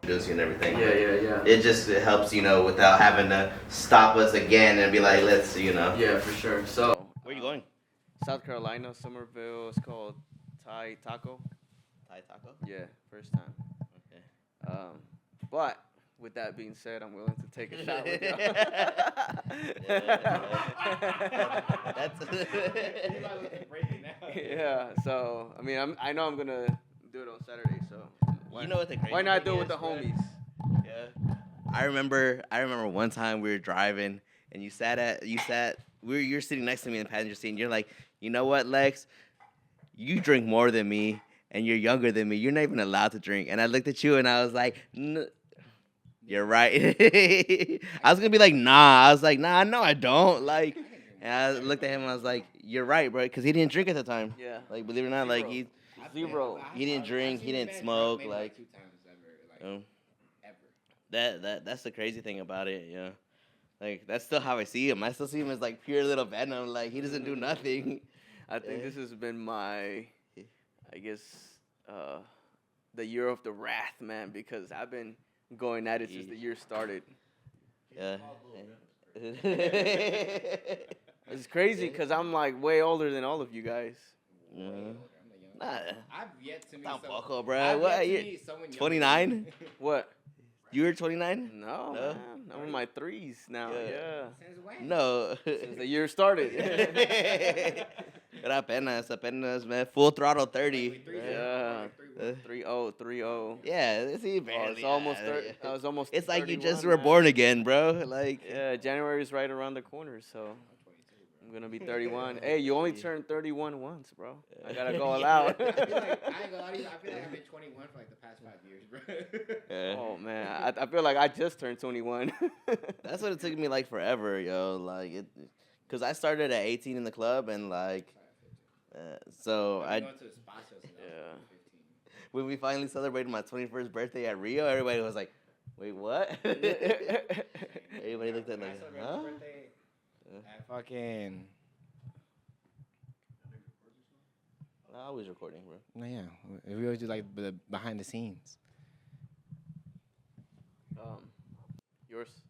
and everything. Yeah. It helps, without having to stop us again and be like, let's. Yeah, for sure. So, Where are you going? South Carolina, Somerville. It's called Thai Taco. Thai taco. Yeah, first time. Okay. But with that being said, I'm willing to take a shot with you. Yeah. So I mean, I know I'm gonna do it on Saturday. So You know what the crazy why not thing do it with is, the bro? homies? Yeah. I remember one time we were driving and you're sitting next to me in the passenger seat and you're like, you know what, Lex? You drink more than me and you're younger than me. You're not even allowed to drink. And I looked at you and I was like, you're right. I was gonna be like, nah. I was like, nah, no, I don't. Like, and I looked at him and I was like, you're right, bro, because he didn't drink at the time. Yeah. Like, believe it or not, like Zero. he didn't drink, he didn't smoke, like, that's the crazy thing about it, yeah. Like, that's still how I see him. I still see him as like pure little Venom. Like, he doesn't do nothing. I think this has been my, I guess, the year of the wrath, man, because I've been going at it since the year started. Yeah. It's crazy because I'm like way older than all of you guys. Nah. I've yet to meet Tampoco, bro. What? You're 29? What? You were 29? No, man. I'm in my threes now. Yeah. Since when? No. Since the year started. Pero apenas, man. Full throttle 30. Yeah. 3-0. Yeah, see, Oh, barely. it's almost 30. I was almost. It's like you 31, just were man. born again, bro. Like, Yeah, January is right around the corner, so I'm gonna be 31. Hey, you only turned 31 once, bro. I gotta go all out. I feel like I've been 21 for like the past 5 years, bro. yeah. Oh man, I feel like I just turned 21. That's what it took me like forever, yo. Like it, cause I started at 18 in the club, and like, so I. Going to the spot shows since I was 15. When we finally celebrated my 21st birthday at Rio, everybody was like, "Wait, what?" Everybody looked at me like, "Huh?" At fucking. I'm always recording, bro. No, yeah. We always do like the behind the scenes. Yours.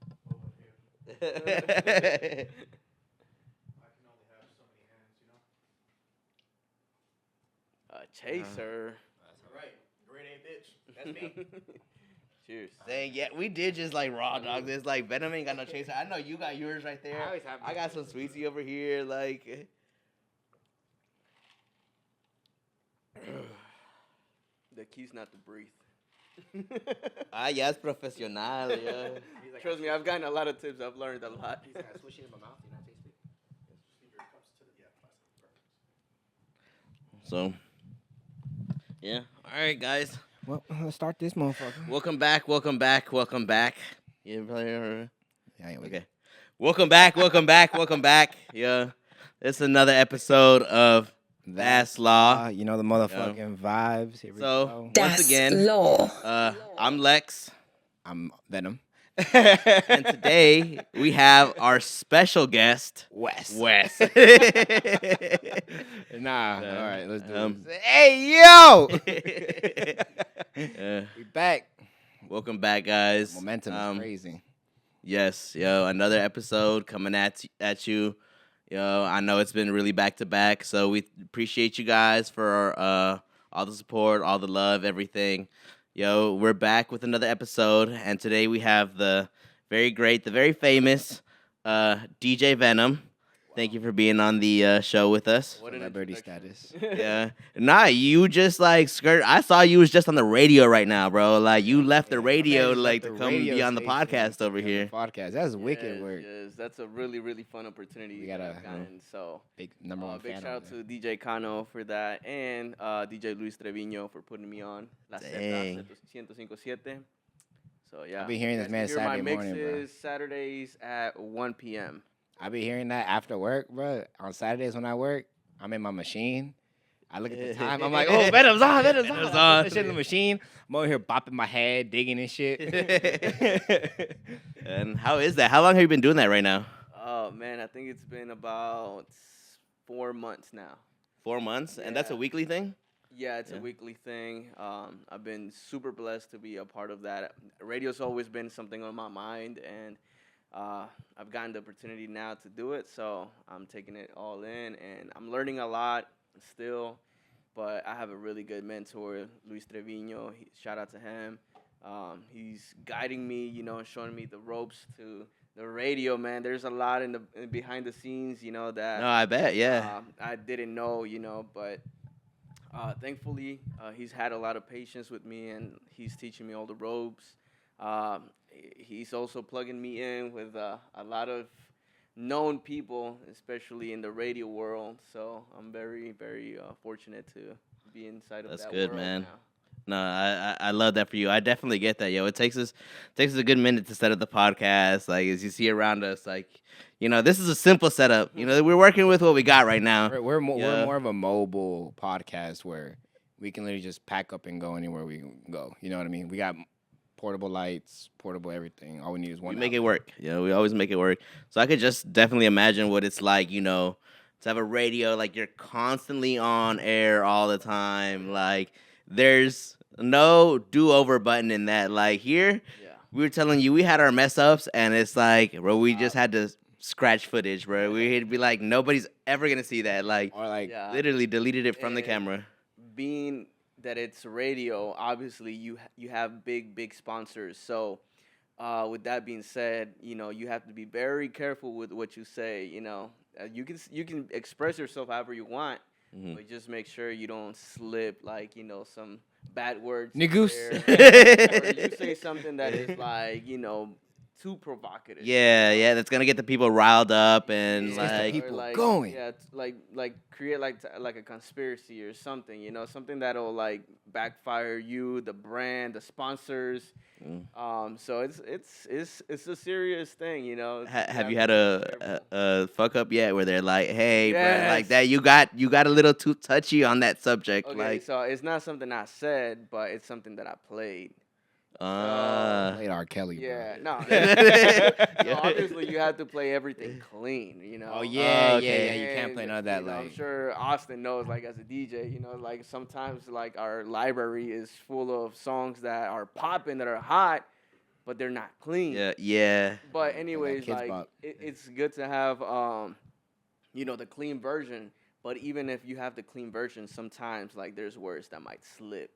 I can only have so many hands, Chaser. That's all right. Grade A bitch. That's me. Cheers. Dang, yeah, we did just like raw dog this. Like Venom ain't got no chaser. I know you got yours right there. I always have I got some sweetie over here. Like, The key's not to breathe. yeah, it's professional. Yeah. Trust me, I've gotten a lot of tips. I've learned a lot. He's got to swish it in my mouth, you know, taste it. Just leave your cups to the plastic. So, Perfect. yeah. All right, guys. Well, let's start this motherfucker. Welcome back. Yeah, probably. Yeah, Okay. Welcome back. Yeah. It's another episode of That's Law. You know the motherfucking vibes. Here we So, go. once again, I'm Lex. I'm Venom. And today we have our special guest, Wes. Nah. All right, let's do this. Hey, yo! We back. Welcome back, guys. Momentum is crazy. Yes, yo, another episode coming at you. Yo, I know it's been really back to back, so we appreciate you guys for all the support, all the love, everything. Yo, we're back with another episode, and today we have the very great, the very famous DJ Venom. Thank you for being on the show with us. What an Celebrity introduction. status. Yeah. Nah, you just like skirt. I saw you was just on the radio right now, bro. Like you left the radio like to come be on the podcast over here. Podcast. That's wicked work. Yes, that's a really, really fun opportunity We that gotta- I've gotten. So, Big number one big fan. shout out over to DJ Cano for that, and DJ Luis Treviño for putting me on La Dang. Z 105.7. So yeah, I'll be hearing this You man guys can hear Saturday my morning, bro. mixes Saturdays at 1 p.m. I be hearing that after work, bro. On Saturdays when I work, I'm in my machine. I look at the time. I'm like, oh, Venom's on. Venom's I on. put that shit in the machine. I'm over here bopping my head, digging and shit. And how is that? How long have you been doing that right now? Oh man, I think it's been about 4 months now. 4 months, and that's a Yeah. weekly thing. Yeah, it's Yeah. a weekly thing. I've been super blessed to be a part of that. Radio's always been something on my mind, and I've gotten the opportunity now to do it. So I'm taking it all in, and I'm learning a lot still. But I have a really good mentor, Luis Trevino. Shout out to him. He's guiding me, and showing me the ropes to the radio. Man, there's a lot in behind the scenes, No, that I bet. Yeah. I didn't know, but thankfully, he's had a lot of patience with me, and he's teaching me all the ropes. He's also plugging me in with a lot of known people, especially in the radio world. So I'm very, very fortunate to be inside of That's that good, world man. now. No, I love that for you. I definitely get that, yo. It takes us a good minute to set up the podcast. Like as you see around us, like this is a simple setup. We're working with what we got right now. We're Yeah. more of a mobile podcast where we can literally just pack up and go anywhere we go. You know what I mean? We got portable lights, portable everything. All we need is one. We make it outlet. work. We always make it work. So I could just definitely imagine what it's like, to have a radio, like you're constantly on air all the time. Like there's no do-over button in that. Like here, Yeah. we were telling you we had our mess ups, and it's like, bro, we just had to scratch footage, bro. We'd be like, nobody's ever gonna see that. Like Or like Yeah. literally deleted it from the And camera. Being that it's radio, obviously you have big sponsors. So with that being said, you have to be very careful with what you say. You can express yourself however you want, Mhm. but just make sure you don't slip like some bad words. in Niggoos. there, or you say something that is like too provocative. Yeah, that's gonna get the people riled up and It's just the like, people or going. Yeah, it's like create like a conspiracy or something. Something that'll like backfire you, the brand, the sponsors. Mm. So it's a serious thing. Have you have had to be a, careful. a fuck up yet where they're like, hey, bro, like Yes. that you got a little too touchy on that subject, Okay, like, so it's not something I said, but it's something that I played. Played R. Kelly, Yeah, bro. no. Yeah. No, obviously you have to play everything clean. Oh yeah, okay. yeah. You can't play And, none of that. I'm Like sure Austin knows, like as a DJ, like sometimes like our library is full of songs that are popping, that are hot, but they're not clean. yeah. But anyways, Kids like Bop. it's good to have the clean version. But even if you have the clean version, sometimes like there's words that might slip.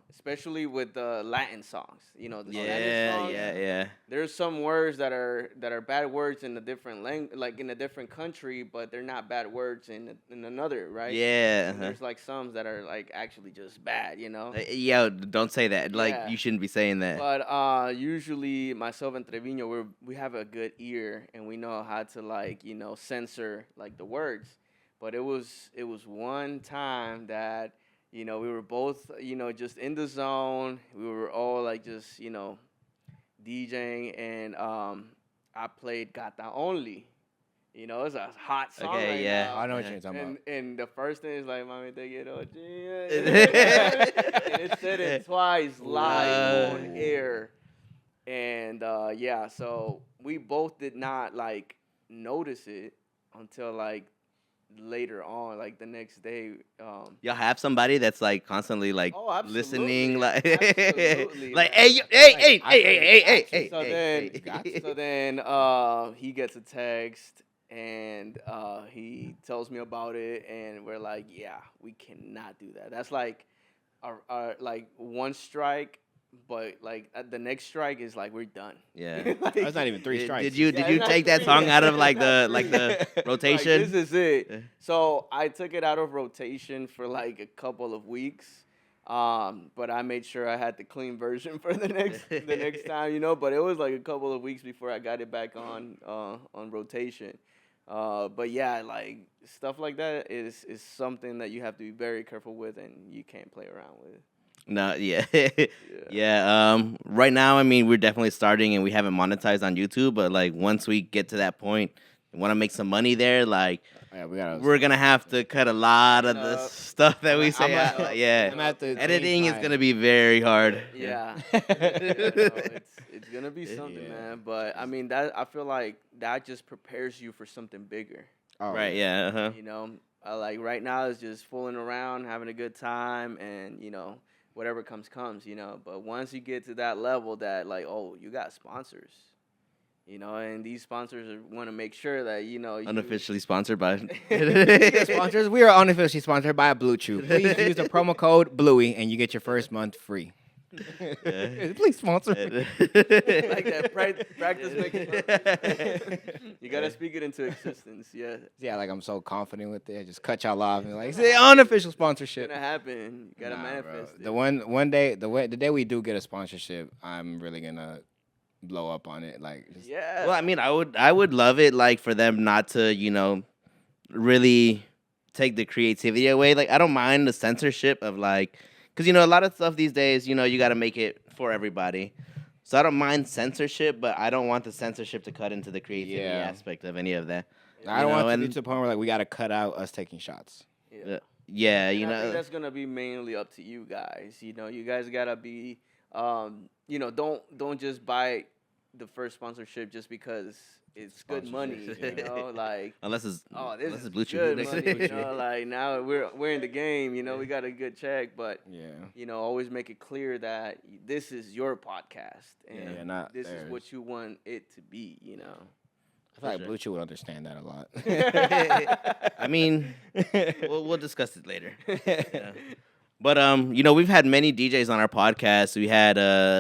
Especially with the Latin songs. The Spanish songs. Yeah. There's some words that are bad words in a different like in a different country, but they're not bad words in another, right? Yeah. And there's like some that are like actually just bad. Yo, don't say that. Like Yeah. you shouldn't be saying that. But usually myself and Trevino, we have a good ear and we know how to like censor like the words. But it was one time that we were both just in the zone. We were all like just DJing, and I played Gata Only. It's a hot song Okay, right yeah. now. I know what you're talking about. And the first thing is like, "Mami, te quiero." And it it said it twice live Wow. on air. And yeah, so we both did not like notice it until like later on, like the next day. Y'all have somebody that's like constantly like Oh, absolutely. listening, like, Absolutely, like, man. hey, hey. So then, hey. so then he gets a text and he tells me about it, and we're like, yeah, we cannot do that. That's like our like one strike, but like the next strike is like we're done. Yeah. Like, that's not even three Did strikes. you Yeah, did you not take that three. song out of like the like, rotation? this is it. So I took it out of rotation for like a couple of weeks. But I made sure I had the clean version for the next time, But it was like a couple of weeks before I got it back on rotation. But yeah, like stuff like that is something that you have to be very careful with, and you can't play around with. No, yeah. Yeah. Right now, I mean, we're definitely starting and we haven't monetized on YouTube, but like once we get to that point and want to make some money there, like Yeah, we gotta. we're gonna have to cut a lot of the stuff that we I'm say a- out. Like, yeah. I'm gonna have to Editing change is gonna be very hard. Yeah. It's gonna be something, Yeah. man. But I mean, that I feel like that just prepares you for something bigger. Oh, Right, yeah. Uh-huh. Like right now it's just fooling around, having a good time, and whatever comes. But once you get to that level, that like, oh, you got sponsors. And these sponsors want to make sure that Unofficially sponsored by. Sponsors, we are unofficially sponsored by Blue Chew. Please use the promo code Bluey and you get your first month free. Please sponsor me. like that practice makes perfect. You gotta speak it into existence. Yeah, Yeah, like I'm so confident with it. I just cut y'all off and like say unofficial it's sponsorship. gonna happen. You gotta Nah, bro. manifest it. The one day the day we do get a sponsorship, I'm really gonna blow up on it. Like just, Yeah. Well, I mean, I would love it like for them not to, really take the creativity away. Like I don't mind the censorship of like, because a lot of stuff these days, you got to make it for everybody. So I don't mind censorship, but I don't want the censorship to cut into the creativity Yeah. aspect of any of that. I don't want to and- get to the point where like we gotta cut out us taking shots. Yeah. Yeah, And I think that's gonna be mainly up to you guys. You guys gotta be, don't just buy the first sponsorship just because it's good money. Sponsorship, Like, unless it's oh, this unless is it's Blue Chew. good money. Like now we're in the game. We got a good check, but Yeah. always make it clear that this is your podcast and Yeah, not this theirs. is what you want it to be. I feel like sure. Blue Chew would understand that a lot. I mean, we'll discuss it later. Yeah. But we've had many DJs on our podcast. We had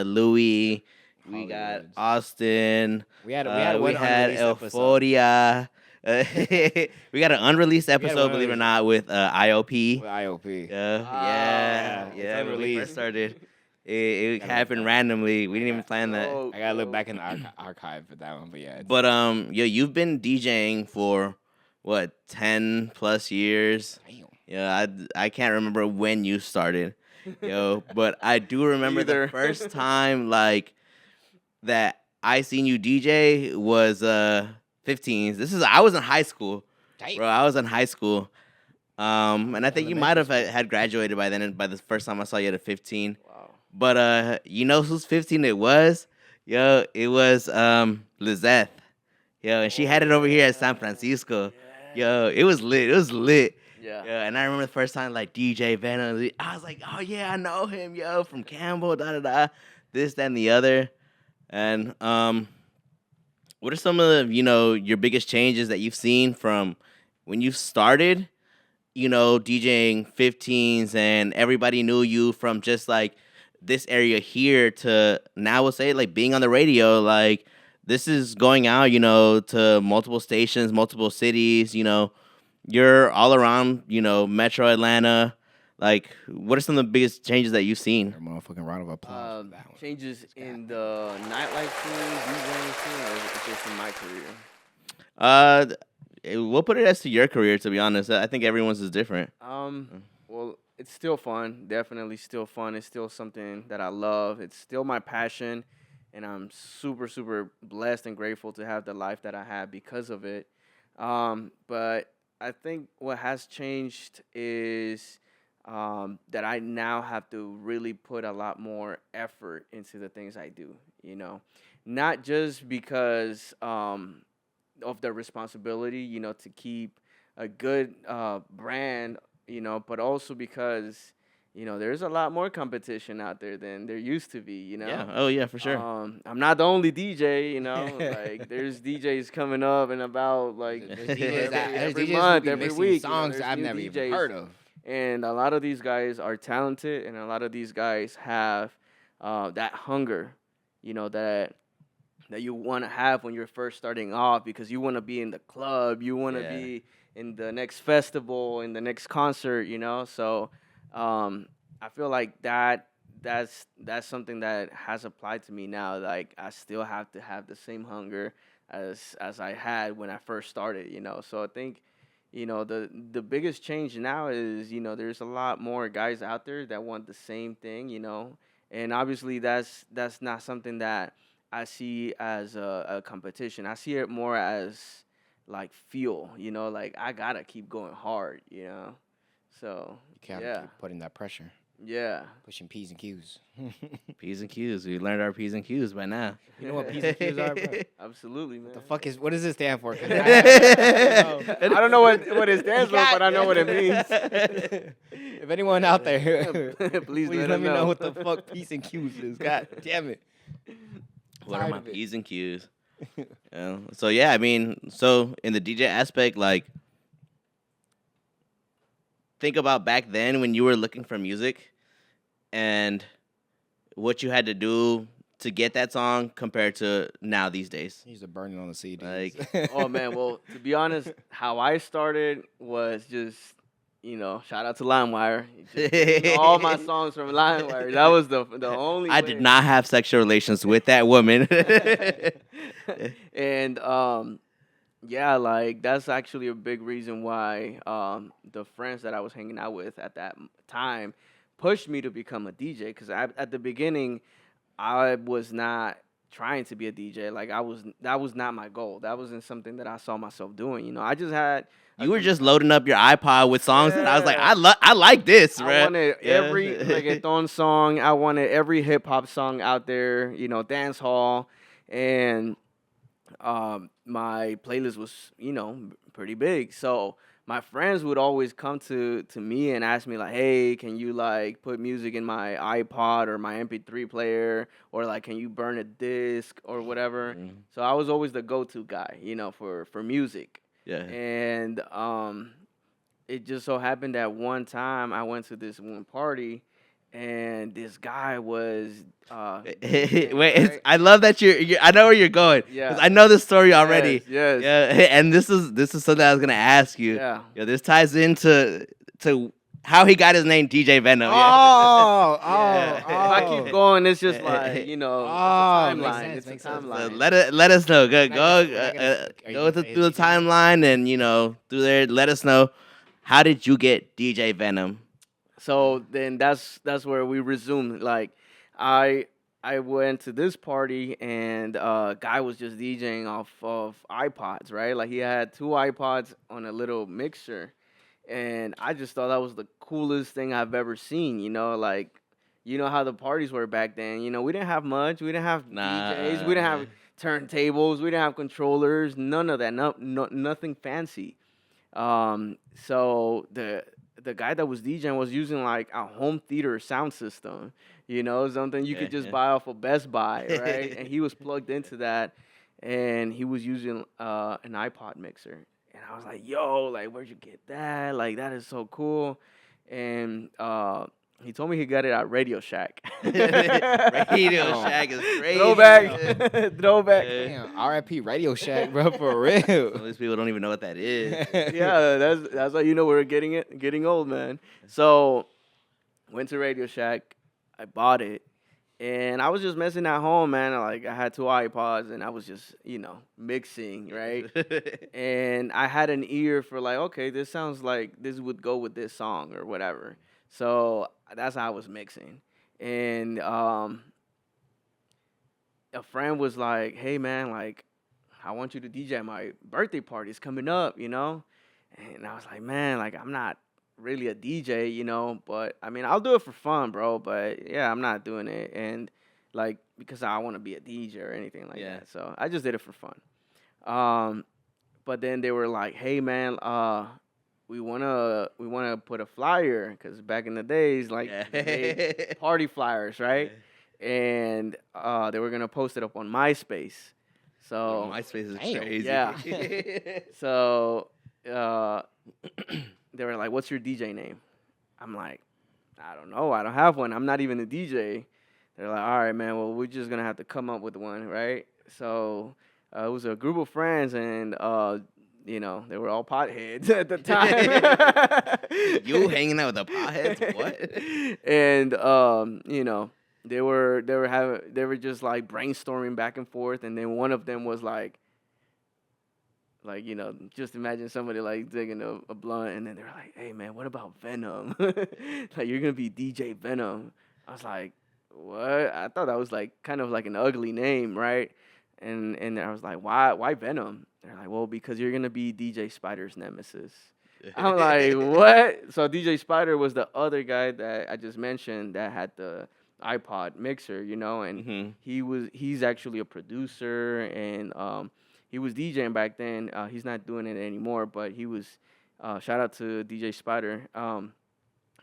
Louis, we got Hollywoods. Austin, we had we one had unreleased episode. Euphoria. We got an unreleased episode, one believe it or unreleased. not, with IOP. With IOP. Yeah, it's when we unreleased. first started. It Gotta happened look randomly. We didn't even plan that. I gotta look back in the archive for that one, but yeah. But you've been DJing for what 10 plus years? Damn. Yeah, I can't remember when you started, but I do remember Either. the first time like that I seen you DJ was 15s. I was in high school, Damn. bro. I was in high school, and I think you might have Elementary had graduated by then. And by the first time I saw you at a 15, Wow. but whose 15 it was? It was Lizeth. And she had it over here at San Francisco. It was lit. It was lit. Yeah. Yeah, and I remember the first time like DJ Venom. I was like, oh yeah, I know him, from Campbell, this, that, and the other. And what are some of the, your biggest changes that you've seen from when you started, DJing 15s and everybody knew you from just like this area here to now, we'll say like being on the radio, like this is going out, to multiple stations, multiple cities, you're all around, Metro Atlanta. Like, what are some of the biggest changes that you've seen? A motherfucking round of applause for that one. Changes in the nightlife scene, DJing scene, or is it just in my career? We'll put it as to your career. To be honest, I think everyone's is different. Well, it's still fun. Definitely still fun. It's still something that I love. It's still my passion, and I'm super, super blessed and grateful to have the life that I have because of it. But I think what has changed is that I now have to really put a lot more effort into the things I do, not just because of the responsibility, to keep a good brand, but also because, there's a lot more competition out there than there used to be, Yeah. Oh yeah, for sure. I'm not the only DJ, like there's DJs coming up and about like There's DJs every DJs who month, be every mixing week. songs there's I've new never even DJs. heard of. And a lot of these guys are talented, and a lot of these guys have that hunger, that you want to have when you're first starting off, because you want to be in the club, you want to Yeah. be in the next festival, in the next concert, So I feel like that's something that has applied to me now. Like I still have to have the same hunger as I had when I first started, So I think, the biggest change now is, there's a lot more guys out there that want the same thing, and obviously that's not something that I see as a competition. I see it more as like fuel, like I gotta keep going hard, So You can't yeah. keep putting that pressure. Yeah. Pushing P's and Q's. P's and Q's. We learned our P's and Q's by now. You know what P's and Q's are, bro? Absolutely, man. What does it stand for? 'Cause I don't know what it stands for, but I know what it means. if anyone out there, Please let us me know what the fuck P's and Q's is. God damn it. What are Tired my of it. P's and Q's? So yeah, I mean, so in the DJ aspect, like, think about back then when you were looking for music and what you had to do to get that song compared to now these days. He's a burning on the CDs. Like, Oh man, well, to be honest, how I started was just, shout out to LimeWire. Just all my songs from LimeWire. That was the only. I did not have sexual relations with that woman. And yeah, like that's actually a big reason why the friends that I was hanging out with at that time pushed me to become a DJ. Because at the beginning, I was not trying to be a DJ. Like that was not my goal. That wasn't something that I saw myself doing. I just had. You were just loading up your iPod with songs that I was like, I like this, I right? wanted every reggaeton song. I wanted every hip hop song out there. Dance hall, and my playlist was pretty big. So my friends would always come to me and ask me like, hey, can you like put music in my iPod or my MP3 player, or like can you burn a disc or whatever. Mhm. So I was always the go-to guy, for music. Yeah. And it just so happened that one time I went to this one party, and this guy was Wait, right? I love that you're. I know where you're going. Yeah. 'Cause I know this story already. Yes. Yeah, and this is something I was gonna ask you. Yeah. This ties into how he got his name, DJ Venom. Oh, Yeah. If I keep going, it's just like, it's a Oh, timeline. makes It's a sense. So timeline. let us know. Go Can I get go a- through the timeline and through there. Let us know, how did you get DJ Venom? So then that's where we resumed. Like I went to this party, and guy was just DJing off of iPods, right? Like he had two iPods on a little mixer, and I just thought that was the coolest thing I've ever seen. Like how the parties were back then. We didn't have much. We didn't have Nah. DJs. We didn't have turntables. We didn't have controllers. None of that. Nothing fancy. So the guy that was DJing was using like a home theater sound system, something you could just buy off of Best Buy, right? And he was plugged into that, and he was using an iPod mixer. And I was like, yo, like, where'd you get that? Like, that is so cool. And he told me he got it at Radio Shack. Radio Shack is crazy. Throwback. Throwback. Damn, R.I.P. Radio Shack, bro, for real. These people don't even know what that is. Yeah, that's how we're getting old, man. So went to Radio Shack, I bought it, and I was just messing at home, man. Like I had two iPods, and I was just mixing, right? And I had an ear for like, okay, this sounds like this would go with this song or whatever. So that's how I was mixing, and a friend was like, hey man, like, I want you to DJ at my birthday party. It's coming up, And I was like, man, like, I'm not really a DJ, but I mean, I'll do it for fun, bro. But yeah, I'm not doing it. And like, because I want to be a DJ or anything like that. So I just did it for fun. But then they were like, hey man, we wanna put a flyer, because back in the days, like, they made party flyers, right? And they were gonna post it up on MySpace. So MySpace is Damn. crazy. yeah. So they were like, what's your DJ name? I'm like, I don't know. I don't have one. I'm not even a DJ. They're like, all right, man. Well, we're just gonna have to come up with one, right? So it was a group of friends, and they were all potheads at the time. You hanging out with the potheads? What? And they were just like brainstorming back and forth, and then one of them was like, just imagine somebody like digging a blunt, and then they're like, hey man, what about Venom? Like, you're gonna be DJ Venom. I was like, what? I thought that was like kind of like an ugly name, right? And I was like, why Venom? They're like, well, because you're gonna be DJ Spider's nemesis. I'm like, what? So DJ Spider was the other guy that I just mentioned that had the iPod mixer, and Hmm. he's actually a producer, and he was DJing back then. He's not doing it anymore, but he was. Shout out to DJ Spider.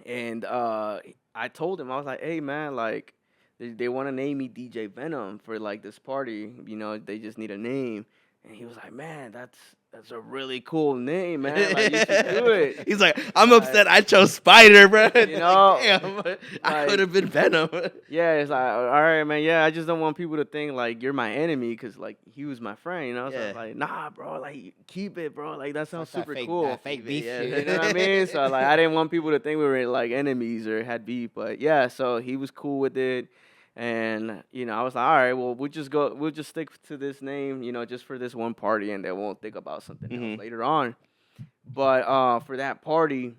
And I told him, I was like, hey man, like they want to name me DJ Venom for like this party. They just need a name. And he was like, man, that's a really cool name, man. Like you should do it. He's like, I'm Like, upset. I chose Spider, bro. You know, Damn, I like- could have been Venom. Yeah, it's like, all right, man. Yeah, I just don't want people to think like you're my enemy because like he was my friend, So I Yeah. was like, nah, bro, like keep it, bro. Like that sounds Like that super fake- cool. that fake beef Yeah. shit. You know what I mean? So like, I didn't want people to think we were like enemies or had beef, but yeah. So he was cool with it, and I was like, all right, well, we'll just stick to this name, just for this one party, and then we'll think about something Mhm. else later on. But for that party,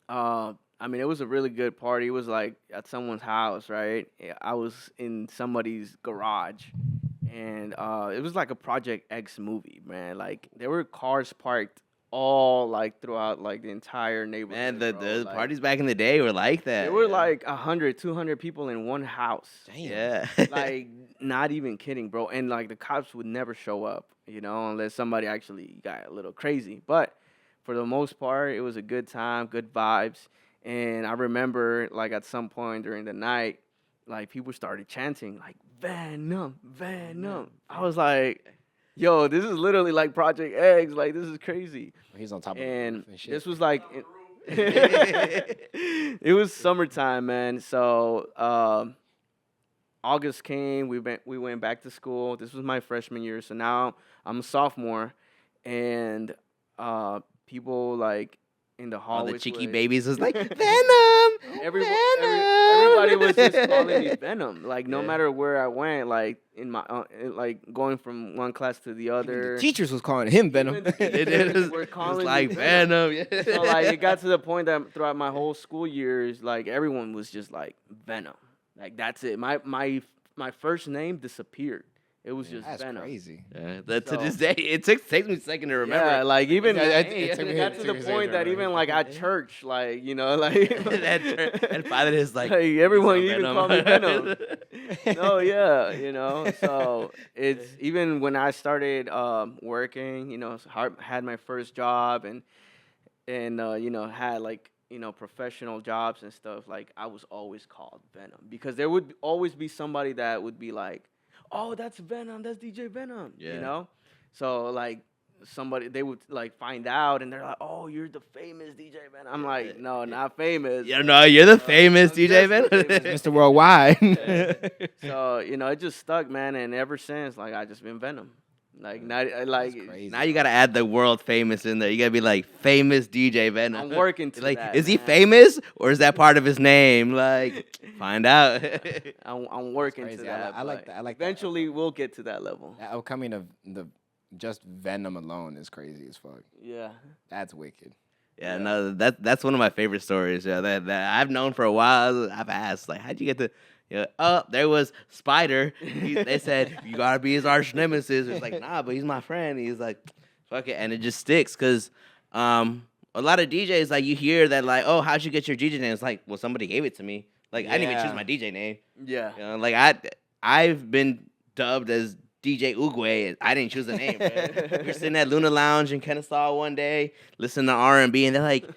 I mean, it was a really good party. It was like at someone's house, right? I was in somebody's garage, and it was like a Project X movie, man. Like there were cars parked all like throughout like the entire neighborhood. Man, the bro. the Like, parties back in the day were like that. there were yeah. like 100, 200 people in one house. Damn. Yeah. Like not even kidding, bro. And like the cops would never show up, unless somebody actually got a little crazy. But for the most part, it was a good time, good vibes. And I remember like at some point during the night, like people started chanting like Venom, Venom. I was like, yo, this is literally like Project X. Like this is crazy. He's on top of And the roof and shit. this was like it was summertime, man. So August came, we went back to school. This was my freshman year, so now I'm a sophomore, and people like in the All hallways, the cheeky would- babies was like Venom. Everybody was just calling me Venom. Like no Yeah. matter where I went, like in my like going from one class to the Even other. the teachers was calling him Venom. Even the It teachers is. were It's calling me like Venom. Venom. Yeah. So like it got to the point that throughout my whole school years, like everyone was just like Venom. Like that's it. My first name disappeared. It was just That's Venom. crazy. Yeah, that to So- this day, it takes me a second to remember. Yeah, like even Yeah, it it took me- got it to took the me a point second that to even remember. like at church, like and father is like, everyone "He's a even Venom." called me Venom. No, yeah, So it's even when I started working, had my first job and had like professional jobs and stuff. Like I was always called Venom because there would always be somebody that would be like, "Oh, that's Venom. That's DJ Venom." Yeah. So like somebody they would like find out and they're like, "Oh, you're the famous DJ Venom." I'm like, "No, not famous." Yeah, no, you're the famous I'm DJ just Venom. the famous. Mr. Worldwide. So it just stuck, man, and ever since, like I just been Venom. Like not like That's crazy. Now you gotta add the world famous in there. You gotta be like famous DJ Venom. I'm working to like, that. is he man. famous or is that part of his name? Like, find out. I'm working to crazy. that. I like but that. I like that. eventually we'll get to that level. That upcoming of the just Venom alone is crazy as fuck. Yeah. That's wicked. Yeah, no, that's one of my favorite stories. Yeah, that I've known for a while. I've asked, like, how'd you get to? Yeah, oh, there was Spider. They said you gotta be his arch nemesis. It's like, nah, but he's my friend. He's like, fuck it, and it just sticks because a lot of DJs like you hear that like, oh, how'd you get your DJ name? It's like, well, somebody gave it to me. Like I didn't even Yeah. choose my DJ name. Yeah. You know, like I've been dubbed as DJ Uguay. I didn't choose the name. Bro. We were sitting at Luna Lounge in Kennesaw one day, listening to R&B, and they're like,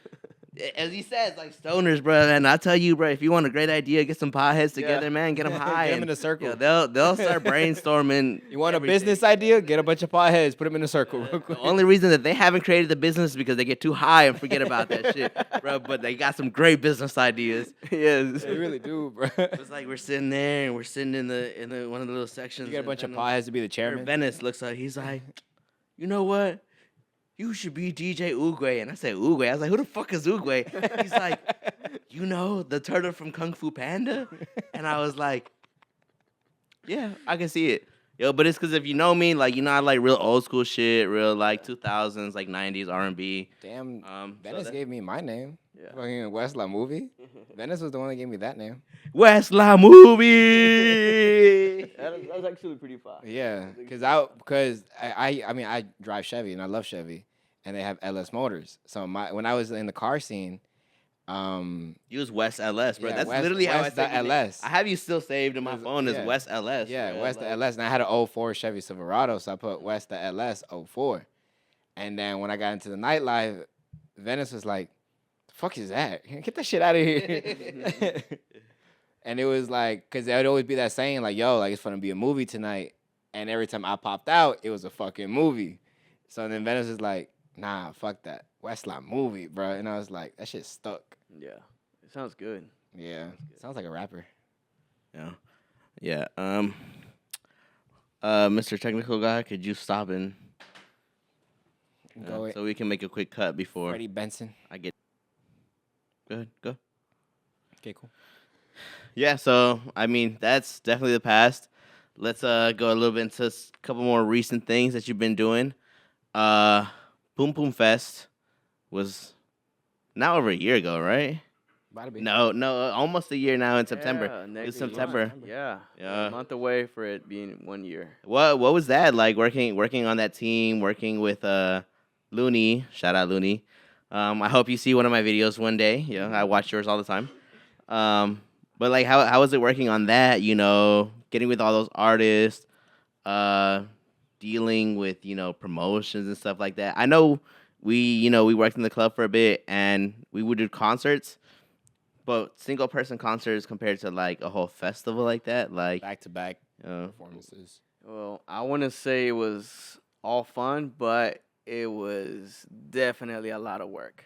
as he says, like stoners, bro. And I tell you, bro, if you want a great idea, get some potheads together, man. Get them high. Get 'em and, in a circle. you know, they'll start brainstorming. You want a everything. business idea? Get a bunch of potheads, put them in a circle real The quick. only reason that they haven't created the business is because they get too high and forget about that shit, bro. But they got some great business ideas. Yes. They really do, bro. It's like we're sitting there and we're sitting in the one of the little sections. You get a and bunch of then potheads to be the Where chairman. Venice looks like he's like, you know what? You should be DJ Uguay. And I said, Uguay? I was like, who the fuck is Uguay? He's like, you know, the turtle from Kung Fu Panda? And I was like, yeah, I can see it. Yo, but it's because if you know me, like, I like real old school shit, real like 2000s, like 90s R&B. Damn, So Venice that- gave me my name. Yeah. Fucking Westlaw movie. Venice was the one that gave me that name. Westlaw movie. That's actually pretty fun. Yeah, because I drive Chevy and I love Chevy, and they have LS motors. So when I was in the car scene, Use West LS, bro. Yeah, That's West- literally how I West said the LS. I have you still saved in my phone as yeah. West LS. Yeah, bro. West the Like, LS, and I had an '04 Chevy Silverado, so I put West the LS '04. And then when I got into the nightlife, Venice was like, "The fuck is that? Get that shit out of here!" And it was like, cause there would always be that saying like, "Yo, like it's gonna be a movie tonight," and every time I popped out, it was a fucking movie. So then Venice was like, "Nah, fuck that, Westlife movie, bro." And I was like, "That shit stuck." Yeah, it sounds good. Yeah, sounds like a rapper. Yeah. Yeah. Mr. Technical Guy, could you stop and Go so we can make a quick cut before Freddie Benson. I get. Go ahead. Go. Okay, cool. Yeah. So I mean, that's definitely the past. Let's go a little bit into a couple more recent things that you've been doing. Boom Boom Fest was now over a year ago, right? About to be. No, almost a year now in September. Yeah, It next was month. September. Yeah, Yeah. a month away for it being 1 year. What was that like working on that team, working with Looney, shout out Looney. I hope you see one of my videos one day. Yeah, I watch yours all the time. But like how was it working on that, getting with all those artists, dealing with, promotions and stuff like that. I know we worked in the club for a bit and we would do concerts, but single person concerts compared to like a whole festival like that, like Back to back uh, performances. Well, I want to say it was all fun, but it was definitely a lot of work.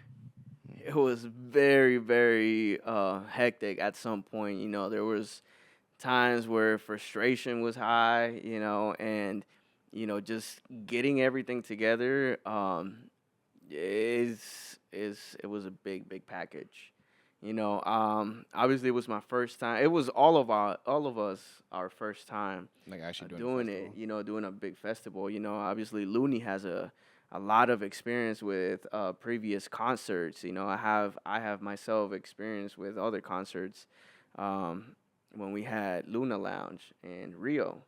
It was very, very hectic at some point. There was times where frustration was high, and just getting everything together it was a big, big package. Obviously it was my first time. It was all of us our first time Like actually doing a it, festival. doing a big festival. Obviously Looney has a lot of experience with previous concerts. I have myself experience with other concerts when we had Luna Lounge in Rio,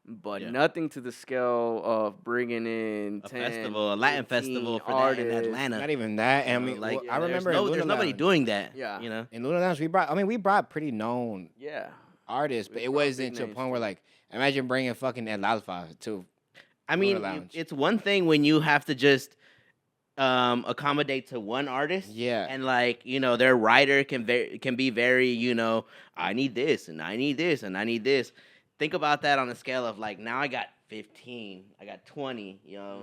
but Yeah. nothing to the scale of bringing in a 10, festival, a Latin 15 festival for that in artists. Atlanta. Not even that. And I mean, like I remember in there's Luna nobody Lounge- doing that. Yeah. in Luna Lounge we brought pretty known Yeah, artists, but We it brought wasn't big to a names point where too. like imagine bringing fucking El Alfa to I Luna mean, Lounge. it's one thing when you have to just accommodate to one artist. Yeah. And like, their writer can be very, I need this and I need this and I need this. Think about that on a scale of like now I got 15, I got 20,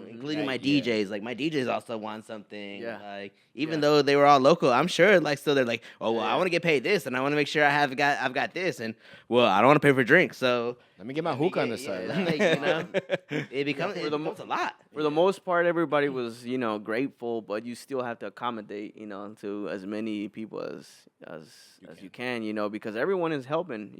including my Right, yeah. DJs. Like my DJs also want something. Yeah. Like even Yeah. though they were all local, I'm sure like still they're like, oh well, I Yeah. want to get paid this and I want to make sure I've got this and well, I don't want to pay for drinks, so Let me get my let me hook on get- the side. it becomes For the mo- a lot. For the most part, everybody was, grateful, but you still have to accommodate, to as many people as you can, because everyone is helping,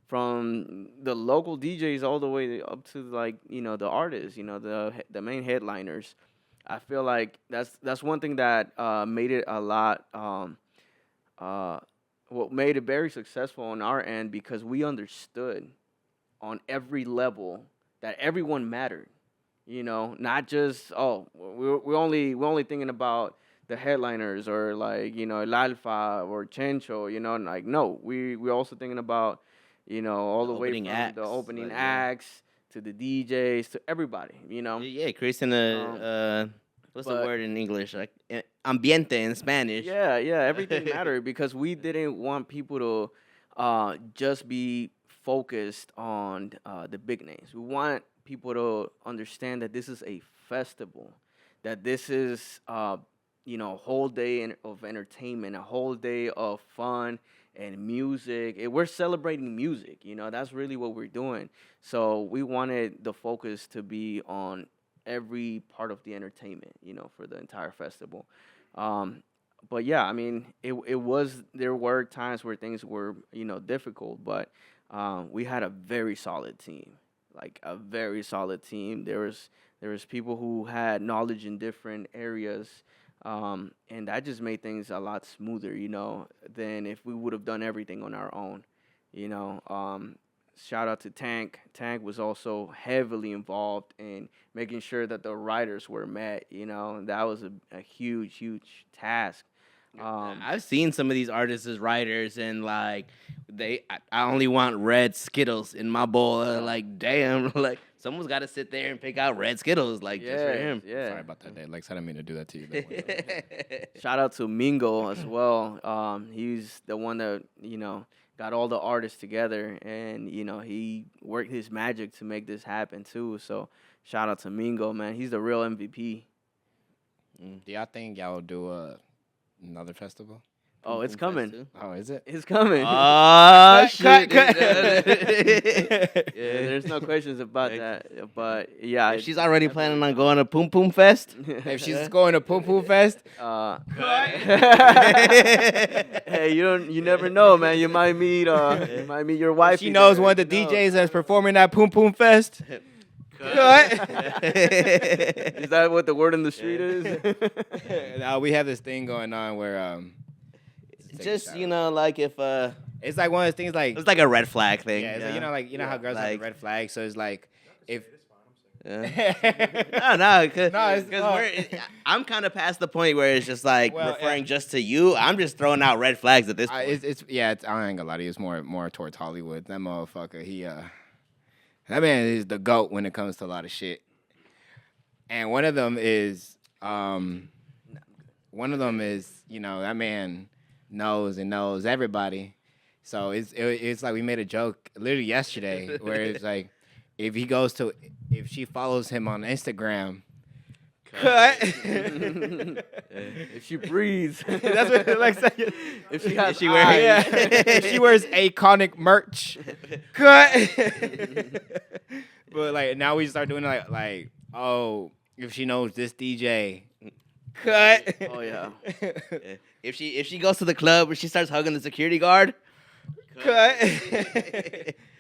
from the local DJs all the way up to like, the artists, the main headliners. I feel like that's one thing that made it a lot what made it very successful on our end because we understood on every level that everyone mattered. Not just we're only thinking about the headliners or like El Alfa or Chencho, and like no, we're also thinking about all The the way opening from acts, the opening like, yeah. acts to the DJs to everybody, Yeah, creating a what's the but- word in English? Like ambiente in Spanish. Yeah, everything mattered because we didn't want people to just be focused on the big names. We want people to understand that this is a festival, that this is a whole day of entertainment, a whole day of fun and music. We're celebrating music. That's really what we're doing. So we wanted the focus to be on every part of the entertainment, for the entire festival. But yeah, I mean, there were times where things were, difficult, but we had a very solid team, like a very solid team. There was people who had knowledge in different areas, and that just made things a lot smoother, than if we would have done everything on our own, shout out to Tank. Tank was also heavily involved in making sure that the writers were met. You know, that was a huge, huge task. I've seen some of these artists as writers, and like I only want red Skittles in my bowl. Like, damn, like someone's got to sit there and pick out red Skittles, like just for him. Yeah. Sorry about that, Dave. Lex, I didn't mean to do that to you. That one time. Shout out to Mingo as well. He's the one that got all the artists together, and he worked his magic to make this happen too. So shout out to Mingo, man. He's the real MVP. Do y'all think y'all will do another festival? Oh, it's coming. Oh, is it? It's coming. Oh shit! cut. Yeah, there's no questions about that. But yeah, If she's already planning on going to Poom Poom Fest. If she's going to Poo Poo Fest, hey, you never know, man. You might meet your wife. she knows one of the DJs that's performing at Poom Poom Fest. Cut. Is that what the word in the street is? Now we have this thing going on where Just like if it's like one of those things like it's like a red flag thing. yeah, it's like, how girls have the red flag, so it's like if No, it's- because I'm kind of past the point where it's just like Well, referring just to you. I'm just throwing out red flags at this point. it's I ain't gonna lie to you, it's more towards Hollywood. That motherfucker, that man is the GOAT when it comes to a lot of shit. And one of them is that man knows everybody. So it's like we made a joke literally yesterday where it's like if she follows him on Instagram, cut. If she breathes, That's what it like saying. if she has she wears- eyes. If she wears A.conic merch, cut. But like now we start doing like if she knows this DJ, cut. Oh yeah. If she goes to the club where she starts hugging the security guard, cut.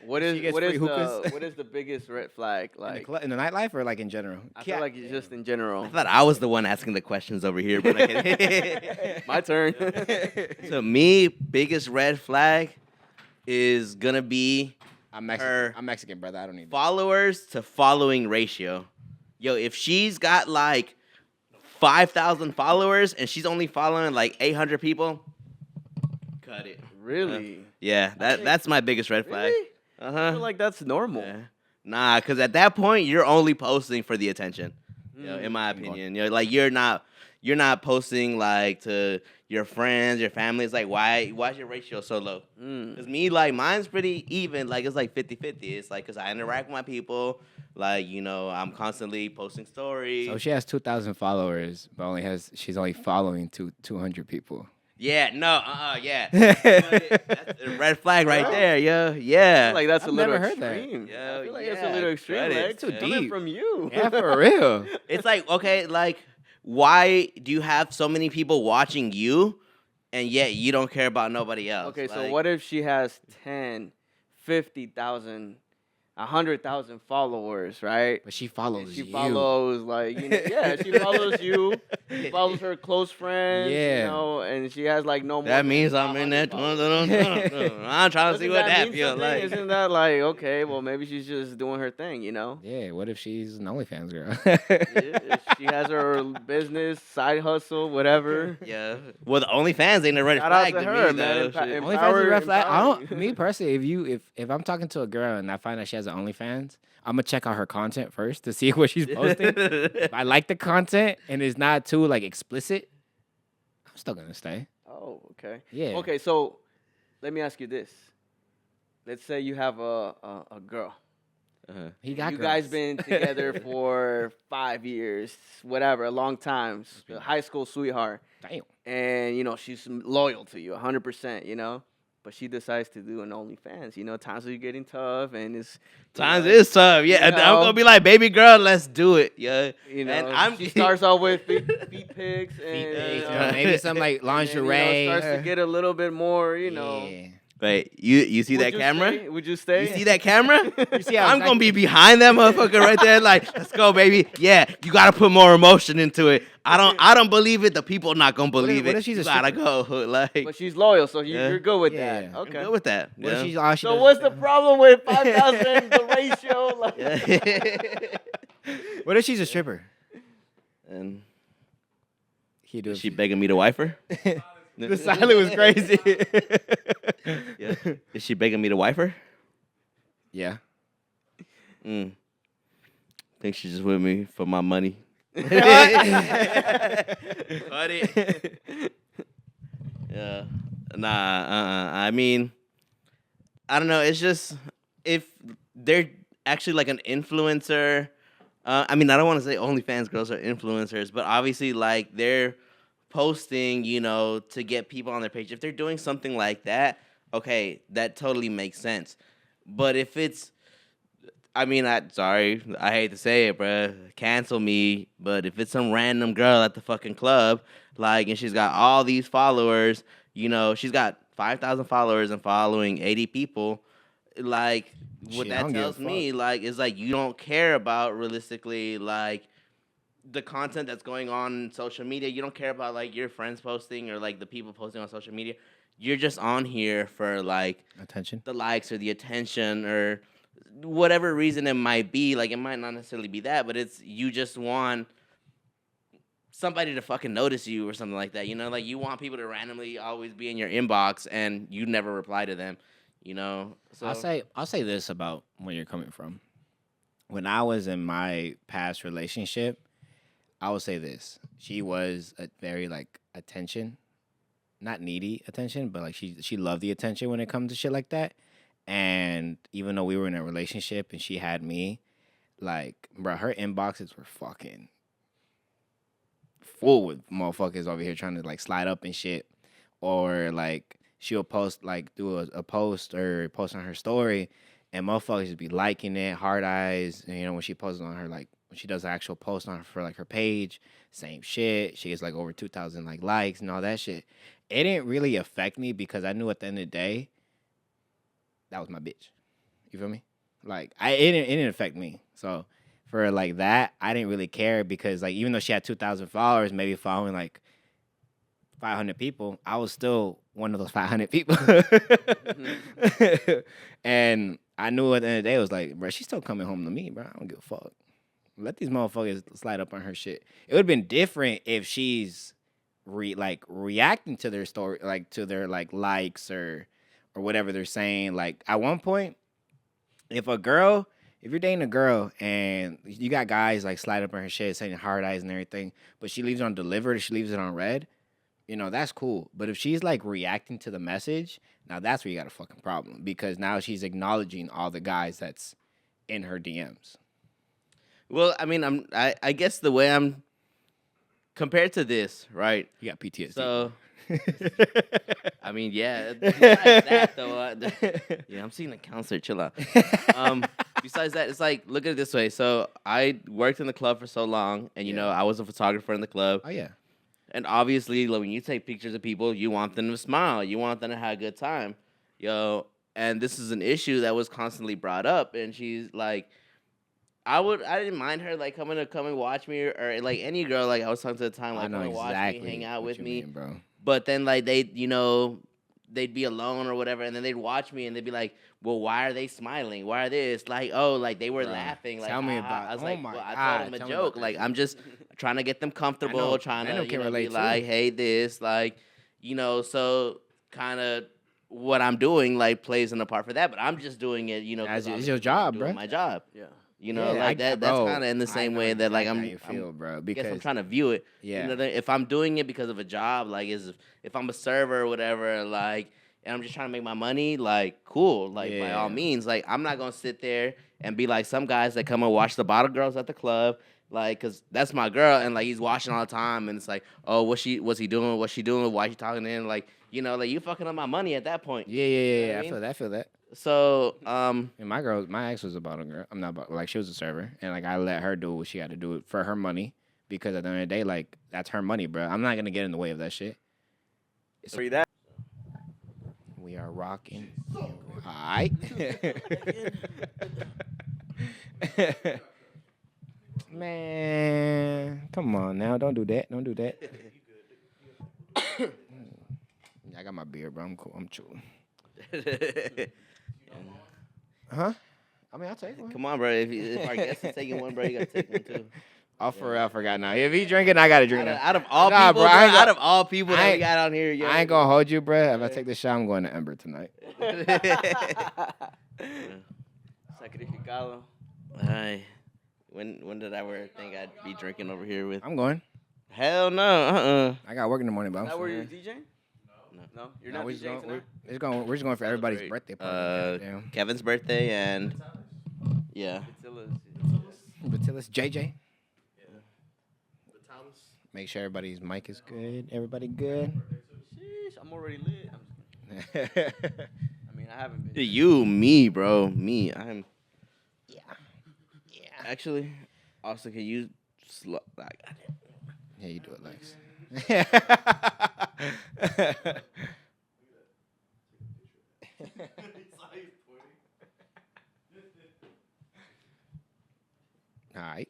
What She gets free hookahs. what is the biggest red flag? Like In the nightlife or like in general? I feel like it's just in general. I thought I was the one asking the questions over here, but My turn. So me, biggest red flag is gonna be I'm Mexican. I'm Mexican, brother. I don't need that. followers to following ratio. Yo, if she's got like 5,000 followers and she's only following like 800 people, cut it. Really? Yeah, that's my biggest red flag. Really? I Uh-huh. feel like that's normal. Yeah. Nah, because at that point you're only posting for the attention. In my opinion, like you're not posting like to your friends, your family. It's like why's your ratio so low? Because me, like mine's pretty even. Like it's like 50-50. It's like because I interact with my people. Like I'm constantly posting stories. So she has 2,000 followers, but she's only following 200 people. Yeah, no, yeah. That's a red flag right there, yo. I Yeah. feel like that's I've a little never heard that. extreme. Yeah, I feel like that's yeah, a little extreme. credit. Like, It's too coming deep. from you. Yeah, for real. It's like, okay, like, why do you have so many people watching you and yet you don't care about nobody else? Okay, so Like, what if she has 10, 50,000, 100,000 followers, right? But she follows And she you. follows she follows you. She follows her close friends. Yeah. And she has like no more. That than means I'm in that. 100 I'm trying to see Doesn't what that mean feels something? like. Isn't that like okay? Well, maybe she's just doing her thing, Yeah, what if she's an OnlyFans girl? If she has her business, side hustle, whatever. Yeah. Well, the OnlyFans ain't a red Shout out flag to to her, me, man. though. Empa- Shit. OnlyFans is a Empower- red flag. I empower don't. you. Me personally, if I'm talking to a girl and I find out she has an OnlyFans, I'm gonna check out her content first to see what she's posting. If I like the content and it's not too like explicit, I'm still gonna stay. Oh, okay. Yeah. Okay, so let me ask you this. Let's say you have a girl. Uh-huh. He got You girls. guys been together for 5 years, whatever, a long time, high school sweetheart, Damn. and she's loyal to you, 100%, but she decides to do an OnlyFans. Times are getting tough, and it's Times is tough. Yeah, I'm know. gonna be like, baby girl, let's do it. Yeah. And she starts off with feet pics and pics, maybe some like and then, lingerie. starts to get a little bit more, Yeah. Wait, you see that camera? Would you stay? You see that camera? You see how I'm gonna be behind that motherfucker right there. Like, let's go, baby. Yeah, you gotta put more emotion into it. I don't believe it. The people not gonna believe what it. if she's you a gotta go. Like, But she's loyal, so Yeah. you're good with Yeah, that. yeah. I'm Okay. good with that. What if Yeah. she's all she So does? what's the problem with 5,000 the ratio? Like, Yeah. What if she's a stripper? And He do. is she begging me to wife her? The silence was crazy. Yeah. Is she begging me to wife her? Yeah. Think she's just with me for my money. Cut it. Yeah. Nah. I mean, I don't know. It's just if they're actually like an influencer. I mean, I don't want to say OnlyFans girls are influencers, but obviously, like they're posting, to get people on their page. If they're doing something like that, okay, that totally makes sense. But if it's, I mean, I hate to say it, bruh, cancel me. But if it's some random girl at the fucking club, like, and she's got all these followers, she's got 5,000 followers and following 80 people, like, what Shit, I that don't give a tells me, like, is like you don't care about realistically, like, the content that's going on in social media. You don't care about like your friends posting or like the people posting on social media. You're just on here for like Attention. the likes or the attention or whatever reason it might be. Like it might not necessarily be that, but it's you just want somebody to fucking notice you or something like that. Like you want people to randomly always be in your inbox and you never reply to them. So I'll say this about where you're coming from. When I was in my past relationship, I will say this. She was a very like attention, not needy attention, but like she loved the attention when it comes to shit like that. And even though we were in a relationship and she had me, like, bro, her inboxes were fucking full with motherfuckers over here trying to like slide up and shit. Or like she'll post like do a post or post on her story and motherfuckers just be liking it, hard eyes, and when she posts on her like when she does an actual post on her for like her page, same shit. She gets like over 2,000 like likes and all that shit. It didn't really affect me because I knew at the end of the day, that was my bitch. You feel me? Like it didn't affect me. So for like that, I didn't really care because like even though she had 2,000 followers, maybe following like 500 people, I was still one of those 500 people. And I knew at the end of the day, it was like, bro, she's still coming home to me, bro. I don't give a fuck. Let these motherfuckers slide up on her shit. It would have been different if she's reacting to their story, like to their like likes or whatever they're saying. Like at one point, if you're dating a girl and you got guys like slide up on her shit, saying hard eyes and everything, but she leaves it on delivered or she leaves it on read, that's cool. But if she's like reacting to the message, now that's where you got a fucking problem because now she's acknowledging all the guys that's in her DMs. well, I mean, I guess the way I'm compared to this, right? You got PTSD. So, I mean, yeah. Besides that, though, yeah, I'm seeing a counselor. Chill out. Besides that, it's like look at it this way. So I worked in the club for so long, and I was a photographer in the club. Oh yeah. And obviously, like, when you take pictures of people, you want them to smile. You want them to have a good time, And this is an issue that was constantly brought up. And she's like, I didn't mind her like coming and watch me or like any girl like I was talking to the time like I know come and watch exactly me, hang out what with you me. mean, bro. But then like they'd be alone or whatever, and then they'd watch me and they'd be like, "Well, why are they smiling? Why are they?" It's like, "Oh, like they were Bruh, laughing." Like tell me about- I was oh like, my well, I God, told them a tell me about joke. that Like shit. I'm just trying to get them comfortable, trying Venom to can be relate like, too. "Hey, this like, so kind of." What I'm doing like plays in a part for that, but I'm just doing it, 'cause It's I'm your job, doing bro. my job. yeah. Like that. That's bro, kind of in the I same know way that like exactly how you feel, I'm bro. I guess Because I'm trying to view it. yeah, If I'm doing it because of a job, like if I'm a server or whatever, like, and I'm just trying to make my money, like, cool, like by all Yeah. means, like I'm not gonna sit there and be like some guys that come and watch the bottle girls at the club, like, cause that's my girl, and like he's watching all the time, and it's like, oh, what's he doing? What's she doing? Why she talking to him? Like, like you fucking up my money at that point. yeah. what I I mean? feel that. I feel that. So, And my ex was a bottle girl. I'm not like she was a server, and like I let her do what she had to do for her money because at the end of the day, like that's her money, bro. I'm not gonna get in the way of that shit. Free that. We are rocking. All right. Man, come on now. Don't do that. Don't do that. I got my beer, bro. I'm cool. I'm chilling. Huh? I mean, I'll take one. Come on, bro. If our guest is taking one, bro, you gotta take one too. Oh, for real, I forgot now. If he drinking, I gotta drink now. Out of all Nah, people, bro, bro, I ain't out gonna- of all people I that we ain't- got on here, yo, I ain't gonna hold you, bro. If I take this shot, I'm going to Ember tonight. Sacrificado. Ay, when did I ever think I'd be drinking over here with? I'm going. Hell no. I got work in the morning, but Is I'm that where fine. you're DJing? No, you're not we're just DJing going, tonight. we're just going for everybody's Celebrate, birthday party. Damn. Kevin's birthday and yeah. Batilis JJ. The Thomas. Make sure everybody's mic is good. Everybody good. Sheesh, I'm already lit. I mean, I haven't been. You, me, bro, me. I'm Yeah. actually. Also, can you slow? I got it. Yeah, you do it, Lex. All right.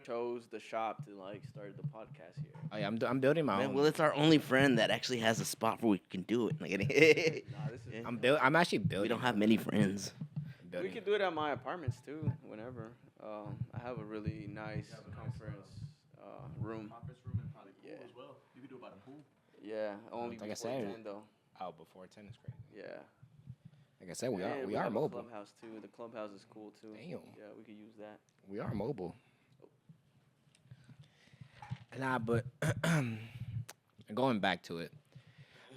Chose the shop to like start the podcast here. Oh yeah, I'm building my Man, own. well, it's our only friend that actually has a spot where we can do it. Like, Nah, this is. I'm actually building. we don't have many friends. We could do it at my apartments too, whenever. I have a really nice conference room. Conference room and probably pool Yeah. as well. You could do it by the pool. Yeah, only Like I before said. 10 though. Oh, before 10 is great. Yeah. Like I said, we And are have a mobile. Clubhouse too. The clubhouse is cool too. Damn. Yeah, we could use that. We are mobile. Nah, but going back to it,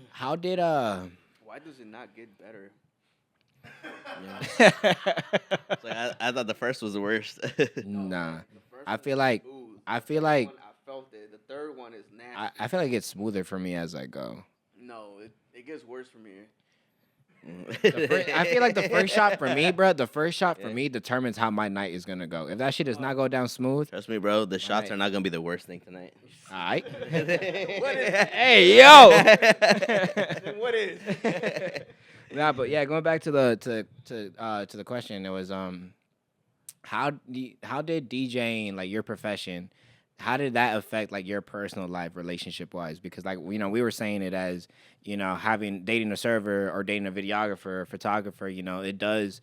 how did Why does it not get better? It's like, I thought the first was the worst. Nah, The first I one feel is like- smooth. I feel The like- second one, I felt it. The third one is nasty. I feel like it's smoother for me as I go. No, it gets worse from here. I feel like the first shot for me, bro, the first shot for Yeah. me determines how my night is gonna go. If that shit does not go down smooth, Trust me, bro. The shots Right. are not gonna be the worst thing tonight. all right. Hey, Hey, yo. Then what is? Nah, but yeah, going back to the question, it was how did DJing, like your profession, how did that affect like your personal life relationship wise? Because like we were saying it as dating a server or dating a videographer, photographer, it does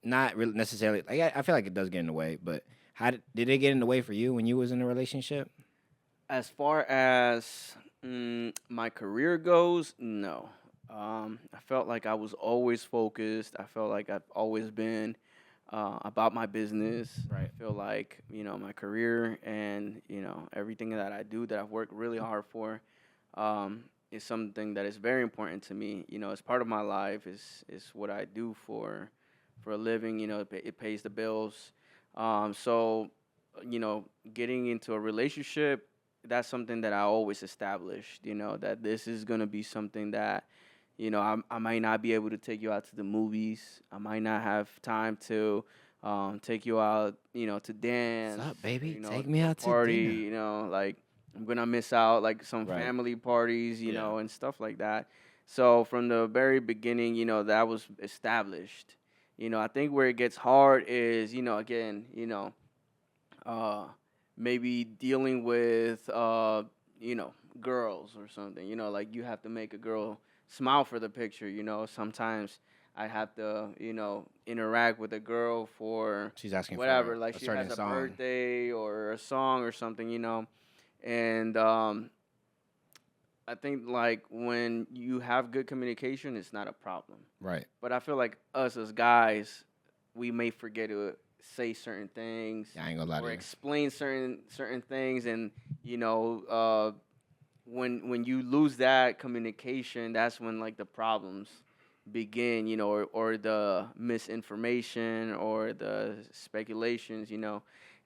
not really necessarily like I feel like it does get in the way, but how did it get in the way for you when you was in a relationship? As far as my career goes, no. I felt like I was always focused. I felt like I've always been about my business. Right. I feel like my career and everything that I do that I've worked really hard for is something that is very important to me. It's part of my life. Is what I do for a living. It pays the bills. So getting into a relationship, that's something that I always established. That this is gonna be something that I might not be able to take you out to the movies. I might not have time to take you out, to dance. What's up, baby? Take to me a out to party. dinner. Like I'm gonna miss out like some Right. family parties, Yeah. and stuff like that. So from the very beginning, that was established. I think where it gets hard is, again, maybe dealing with, girls or something. Like you have to make a girl smile for the picture. Sometimes I have to, interact with a girl for She's asking whatever. for Like a she certain has a song. birthday or a song or something, and I think like when you have good communication, it's not a problem. Right. But I feel like us as guys, we may forget to say certain things Yeah, I ain't gonna lie to or you. explain certain things, and when you lose that communication, that's when like the problems begin, or the misinformation or the speculations,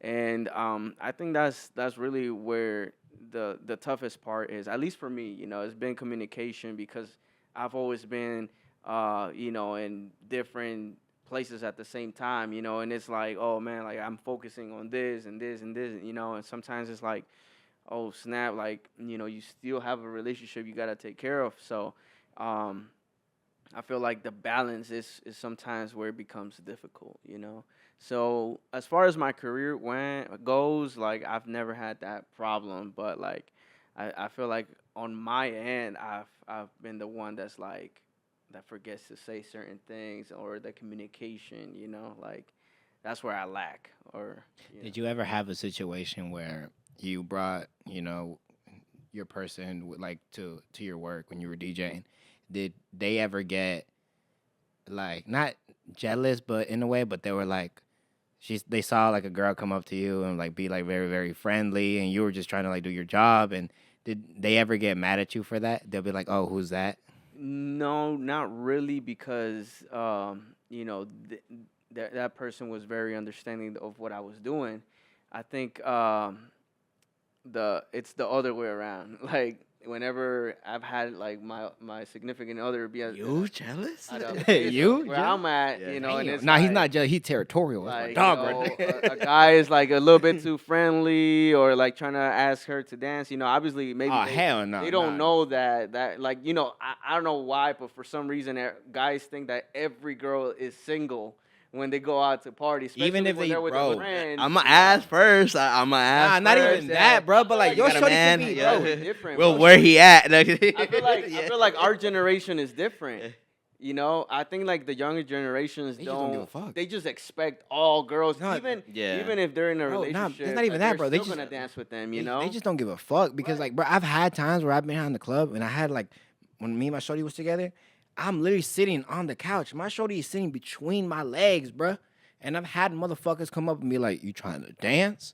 and I think that's really where the toughest part is, at least for me. It's been communication, because I've always been in different places at the same time, and it's like, oh man, like I'm focusing on this and this and this, and sometimes it's like, oh snap, like you still have a relationship you got to take care of. So I feel like the balance is sometimes where it becomes difficult, So as far as my career goes, like I've never had that problem, but like I feel like on my end, I've been the one that's like that forgets to say certain things or the communication, like that's where I lack. Or Did you ever have a situation where you brought, your person like to your work when you were DJing? Did they ever get like not jealous, but in a way, but they were like they saw like a girl come up to you and like be like very very friendly, and you were just trying to like do your job, and did they ever get mad at you for that? They'll be like, "Oh, who's that?" No, not really, because that person was very understanding of what I was doing. I think it's the other way around. Like whenever I've had like my significant other be You jealous? at a Hey, place you? where Yeah. I'm at, Yeah. and it's Nah, he's like, not just he's territorial. That's my like dog right there. a guy is like a little bit too friendly or like trying to ask her to dance. Obviously maybe Oh they, hell no! they don't nah. know that like I don't know why, but for some reason guys think that every girl is single when they go out to party, especially Even if when they- they're with bro, a friend. I'ma ask first. I'ma ask Nah, not first. even that, bro. But like You your got a shorty man, could be, yeah. bro. different. Well, bro. where he at? I feel like our generation is different. I think like the younger generations They just don't give a fuck. They just expect all girls, No, even yeah. even if they're in a Bro, nah, relationship. it's not even that, they're bro. They still just- gonna dance with them. They just don't give a fuck because like, bro, I've had times where I've been out in the club and I had like when me and my shorty was together, I'm literally sitting on the couch. My shorty is sitting between my legs, bro. And I've had motherfuckers come up and be like, "You trying to dance?"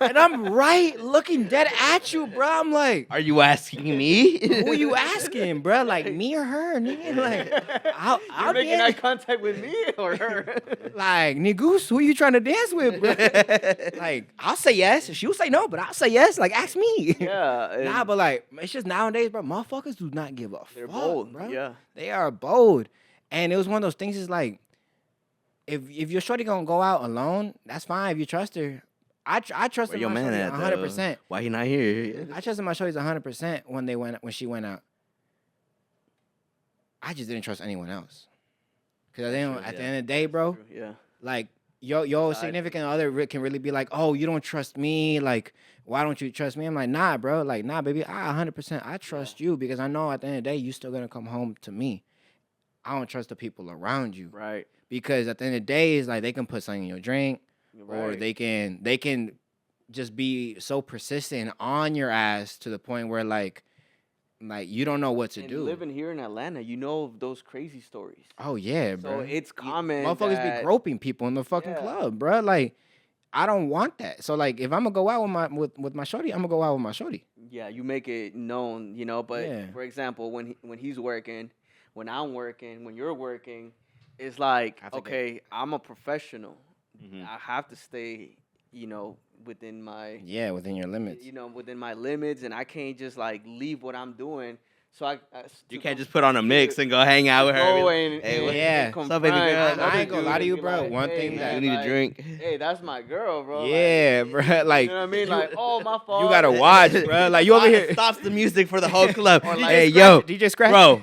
And I'm right looking dead at you, bro. I'm like, Are you asking me? "Who you asking, bro? Like me or her, nigga? Like, I'll You're making eye dance. contact with me or her. Like, niggas, who you trying to dance with, bro? Like, I'll say yes. She'll say no, but I'll say yes. Like, ask me." Yeah, Nah, but like, it's just nowadays, bro. Motherfuckers do not give a they're fuck, bold. bro. Yeah. They are bold, and it was one of those things. Is like, if your shorty gonna go out alone, that's fine. If you trust her, I trust Where your my man shorty at? 100%. Why he not here? I trusted my shorties 100% when she went out. I just didn't trust anyone else. Cause at the end of the day, bro, Yeah. like your Side. significant other can really be like, "Oh, you don't trust me. Like, why don't you trust me?" I'm like, "Nah, bro. Like, nah, baby. I 100% I trust you because I know at the end of the day you still gonna come home to me. I don't trust the people around you Right. because at the end of the day, it's like they can put something in your drink, or Right. they can just be so persistent on your ass to the point where like you don't know what to And do. living here in Atlanta, you know of those crazy stories. Oh yeah, So bro. it's common. Motherfuckers that- be groping people in the fucking Yeah. club, bro. Like, I don't want that. So like, if I'm gonna go out with my shorty, I'm gonna go out with my shorty. Yeah, you make it known, But Yeah. for example, when he's working, when I'm working, when you're working, it's like, I have to okay, I'm a professional. Mhm. I have to stay, within my, Yeah, within your limits. within my limits, and I can't just like leave what I'm doing. So You can't just put on a mix and go hang out with her. go and and, Hey, and, what- Yeah. and What's up, baby confront girl? other I ain't gonna lie to dudes you, and be bro. like, One hey, thing that- You man, need a like, drink. Hey, that's my girl, bro. Yeah, like, bro. Like, you know what I mean? Like, oh, my fault. you gotta watch, bro. Like, you over It here. stops the music for the whole club. Or like- Hey, Scratch yo, it, DJ Scratch. bro.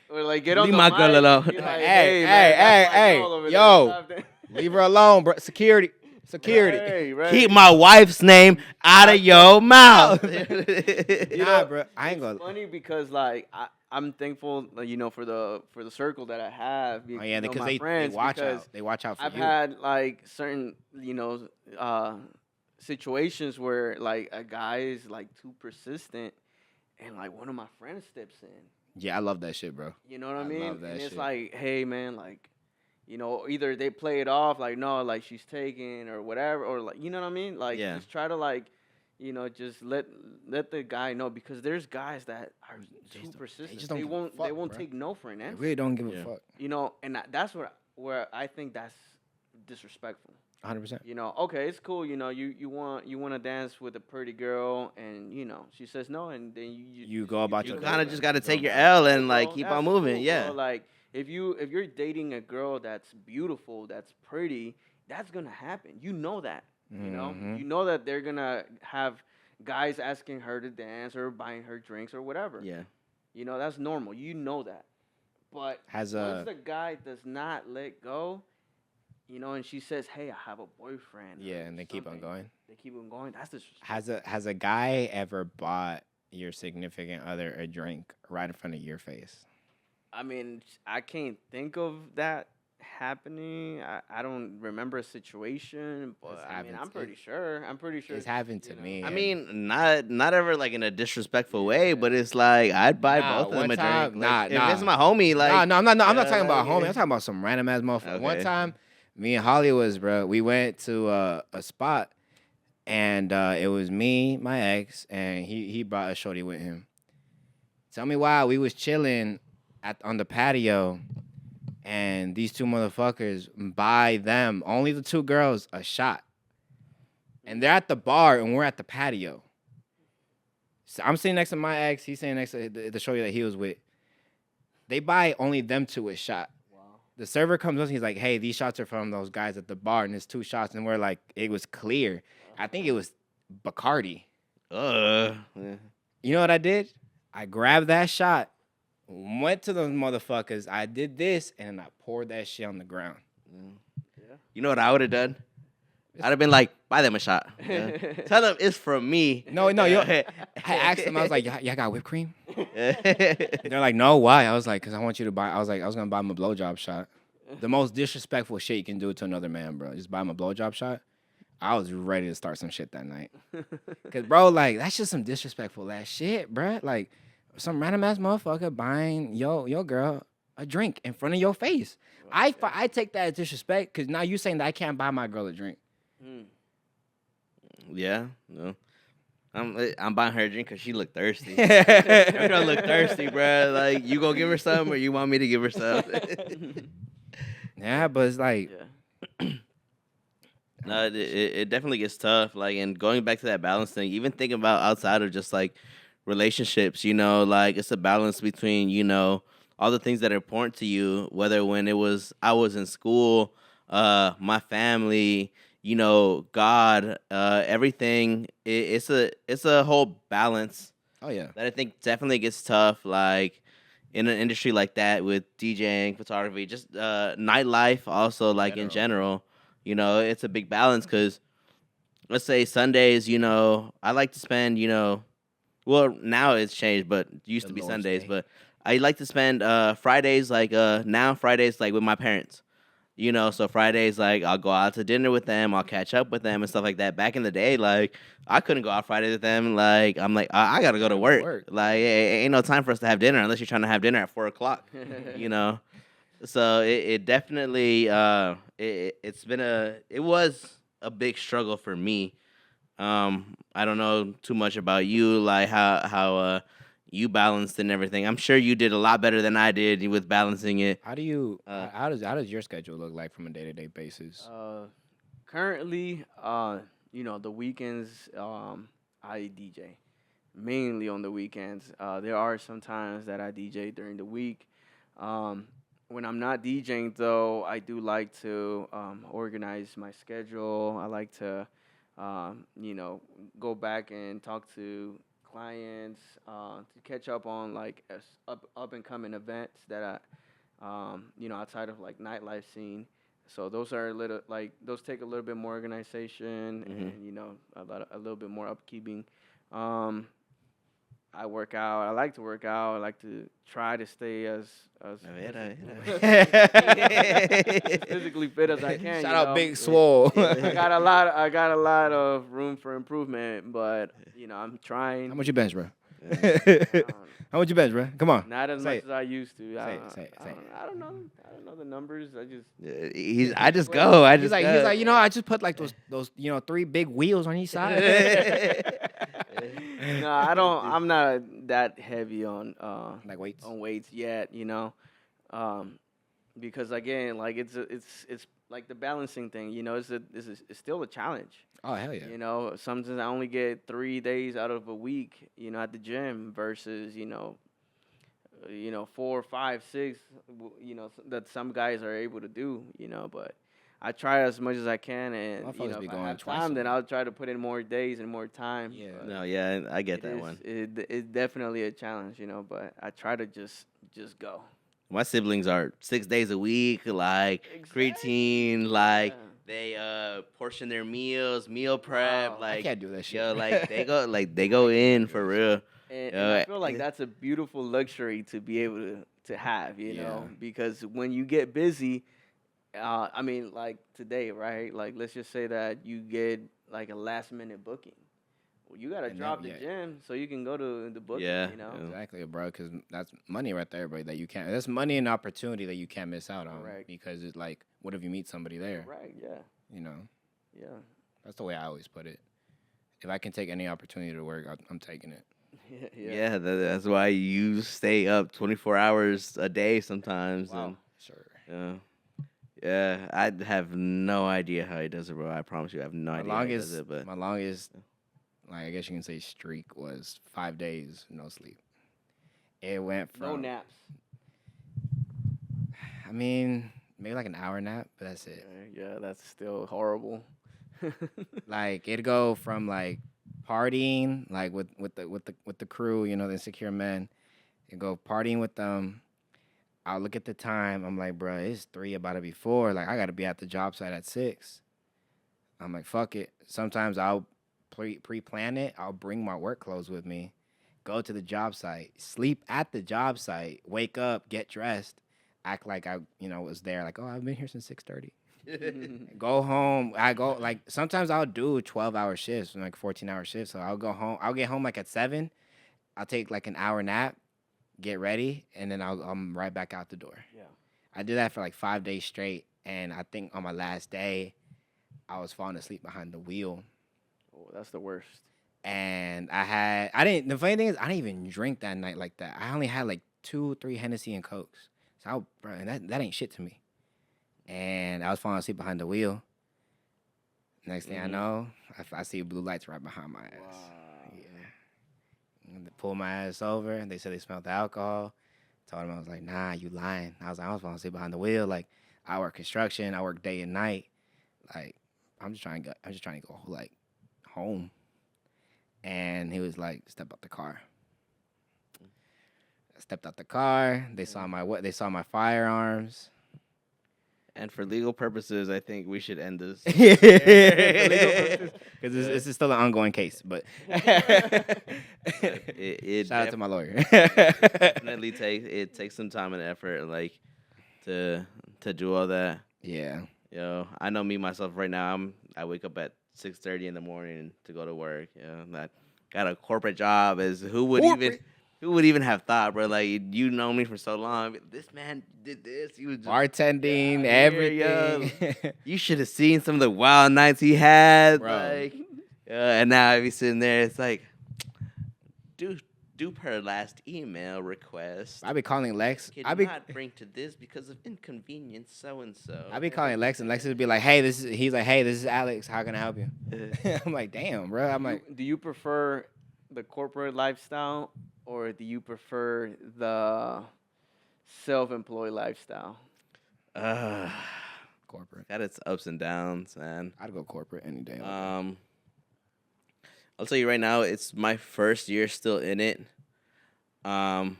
Or like get on Leave the my mic girl and alone. be like, Hey, man, hey, that's my hey, girl over there. yo. Stop that." Leave her alone, bro. Security. Right, right. Keep my wife's name out of your mouth. Nah, bro. I ain't It's gonna. funny because like I'm thankful, for the circle that I have. Oh yeah, because my they friends, watch because out. They watch out for I've you. had like certain situations where like a guy is like too persistent, and like one of my friends steps in. Yeah, I love that shit, bro. You know what I I mean? love that and it's shit. like, hey man, like, either they play it off like, no, like she's taking or whatever, or like, you know what I mean? Like, Yeah. just try to like, just let the guy know, because there's guys that are too persistent. just don't They give a won't fuck, bro. take no for an They answer. really don't give Yeah. a fuck. And that's where I think that's disrespectful. 100%. Okay, it's cool. You want to dance with a pretty girl, and she says no, and then You go about You your kind of day, just bro. got to You take go your about- L and like bro, keep that's on moving. cool, Yeah. bro. Like if you're dating a girl that's beautiful, that's pretty, that's gonna happen. You know that. Mhm. You know that they're gonna have guys asking her to dance or buying her drinks or whatever. Yeah. That's normal. You know that. But Has once a the guy does not let go, you know, and she says, "Hey, I have a boyfriend." yeah, or and they keep on something, going. They keep on going. That's disrespectful. Has a guy ever bought your significant other a drink right in front of your face? I mean, I can't think of that happening. I don't remember a situation, but It's I mean, happened I'm to- pretty sure. I'm pretty sure It's happened to you know. me. I and- mean, not ever like in a disrespectful way, but it's like I'd buy Nah, both of them one a time- drink. Like, nah, if it's nah. my homie, like no, I'm not. I'm not yeah, talking about like, homie. I'm talking about some random ass motherfucker. One Okay. time, me and Holly was, bro. We went to a spot, and it was me, my ex, and he brought a shorty with him. Tell me why we was chilling on the patio, and these two motherfuckers buy them, only the two girls, a shot, and they're at the bar and we're at the patio. So I'm sitting next to my ex. He's sitting next to the shorty that he was with. They buy only them two a shot. Wow. The server comes up and he's like, "Hey, these shots are from those guys at the bar, and it's 2 shots." And we're like, it was clear. I think it was Bacardi. yeah. You know what I did? I grabbed that shot, went to those motherfuckers. I did this, and I poured that shit on the ground. You know what I would have done? I'd have been like, buy them a shot. Tell them it's from me. No, I asked them. I was like, "Y'all got whipped cream?" They're like, "No, why?" I was like, "Cause I want you to buy." I was like, "I was gonna buy him a blowjob shot." The most disrespectful shit you can do to another man, bro. Just buy him a blowjob shot. I was ready to start some shit that night. Cause bro, like that's just some disrespectful ass shit, bro. Like some random ass motherfucker buying your girl a drink in front of your face. I take that as disrespect because now you saying that I can't buy my girl a drink. Yeah, no. I'm buying her a drink because she look thirsty. Her girl look thirsty, bro. Like, you gonna give her some or you want me to give her some? Yeah, but it's like Yeah. No, it definitely gets tough. Like, and going back to that balance thing, even thinking about outside of just like relationships, you know, like it's a balance between, you know, all the things that are important to you, whether when I was in school, my family, you know, God, everything. It's a whole balance oh yeah. that I think definitely gets tough. Like in an industry like that with DJing, photography, just nightlife, also like in general. You know, it's a big balance because let's say Sundays, you know, I like to spend, you know, well now it's changed, but it used The to be Lord's Sundays, Day. but I like to spend Fridays like now Fridays like with my parents. You know, so Fridays, like, I'll go out to dinner with them. I'll catch up with them and stuff like that. Back in the day, like, I couldn't go out Fridays with them. Like, I'm like, I got to go to work. Like, ain't no time for us to have dinner unless you're trying to have dinner at 4 o'clock, you know? So it definitely, it was a big struggle for me. I don't know too much about you, like, how you balanced and everything. I'm sure you did a lot better than I did with balancing it. How do you? How does your schedule look like from a day-to-day basis? Currently, you know, the weekends, I DJ mainly on the weekends. There are some times that I DJ during the week. When I'm not DJing, though, I do like to organize my schedule. I like to, you know, go back and talk to clients to catch up on like up and coming events that I, you know, outside of like nightlife scene. So those are a little like those take a little bit more organization and you know a little bit more upkeeping. I work out. I like to work out. I like to try to stay as physically fit as I can. Shout you out know? Big Swole. I got a lot of room for improvement, but you know I'm trying. How much you bench, bro? Um, How much you bench, bro? Come on. Not as Say much it. as I used to. Say it. I don't know. I don't know the numbers. I just I just go. I He's just like, go. you know, I just put like those 3 big wheels on each side. no, I don't. I'm not that heavy on Like weights. on weights yet. You know, because again, like it's like the balancing thing. You know, it's still a challenge. Oh hell yeah. You know, sometimes I only get 3 days out of a week. You know, at the gym versus you know, 4, 5, 6. You know that some guys are able to do. You know, but I try as much as I can, and you Motherfuckers know, be if I going have twice time, a then week. I'll try to put in more days and more time. Yeah. but No, yeah, I get it that is- one. It's definitely a challenge, you know, but I try to just go. My siblings are 6 days a week, like creatine, like they portion their meals, meal prep, Wow. I like can't do that shit. yo, like they go in for real. And I feel like that's a beautiful luxury to be able to have, you know, Yeah. because when you get busy, I mean, like today, right? Like, let's just say that you get like a last minute booking. Well, you gotta And drop then- the yeah. gym so you can go to the booking. Yeah, You know, yeah. Exactly, bro. Because that's money right there, bro. That you can't. That's money and opportunity that you can't miss out on. Correct. Because it's like, what if you meet somebody there? right? Yeah, You know, yeah, that's the way I always put it. If I can take any opportunity to work, I'm taking it. Yeah, that's why you stay up 24 hours a day sometimes. Wow. Sure. And, yeah, I have no idea how he does it, bro. I promise you, I have no My idea how he does it. But my longest, like I guess you can say, streak was 5 days no sleep. It went from No naps. I mean, maybe like an hour nap, but that's it. Yeah, that's still horrible. Like it'd go from like partying, like with the crew, you know, the Insecure Men. It'd go partying with them. I'll look at the time. I'm like, bro, it's 3, about to be 4. Like I gotta be at the job site at 6. I'm like, fuck it. Sometimes I'll pre-plan it. I'll bring my work clothes with me, go to the job site, sleep at the job site, wake up, get dressed, act like I, was there. Like, oh, I've been here since 6:30. Go home. I go like sometimes I'll do 12-hour shifts, like 14-hour shifts. So I'll go home. I'll get home like at 7. I'll take like an hour nap, get ready, and then I'm right back out the door. Yeah. I did that for like 5 days straight, and I think on my last day, I was falling asleep behind the wheel. Oh, that's the worst. And the funny thing is, I didn't even drink that night like that. I only had like 2, 3 Hennessy and Cokes. So, that ain't shit to me. And I was falling asleep behind the wheel. Next thing I know, I see blue lights right behind my ass. Wow. Yeah. And they pulled my ass over, and they said they smelled the alcohol. Told them, I was like, nah, you lying. I was falling asleep behind the wheel. Like, I work construction. I work day and night. Like, I'm just trying to go like home. And he was like, step out the car. I stepped out the car. They saw my firearms. And for legal purposes, I think we should end this. Because this is still an ongoing case. But It shout out to my lawyer. definitely takes some time and effort, like to do all that. Yeah. Yo, I know me myself right now. I wake up at 6:30 in the morning to go to work. I got a corporate job. Who would even have thought, bro? Like you know me for so long. This man did this. He was just Bartending, Yeah, everything. You should have seen some of the wild nights he had. Bro. Like, and now I be sitting there. It's like, do per last email request. I be calling Lex. Could not bring to this because of inconvenience. So and so. I be calling Lex, and Lex would be like, "Hey, he's like, hey, this is Alex. How can I help you?" I'm like, "Damn, bro." I'm like, Do you prefer the corporate lifestyle or do you prefer the self-employed lifestyle? corporate. Got its ups and downs, man. I'd go corporate any day. I'll tell you right now, it's my first year still in it. The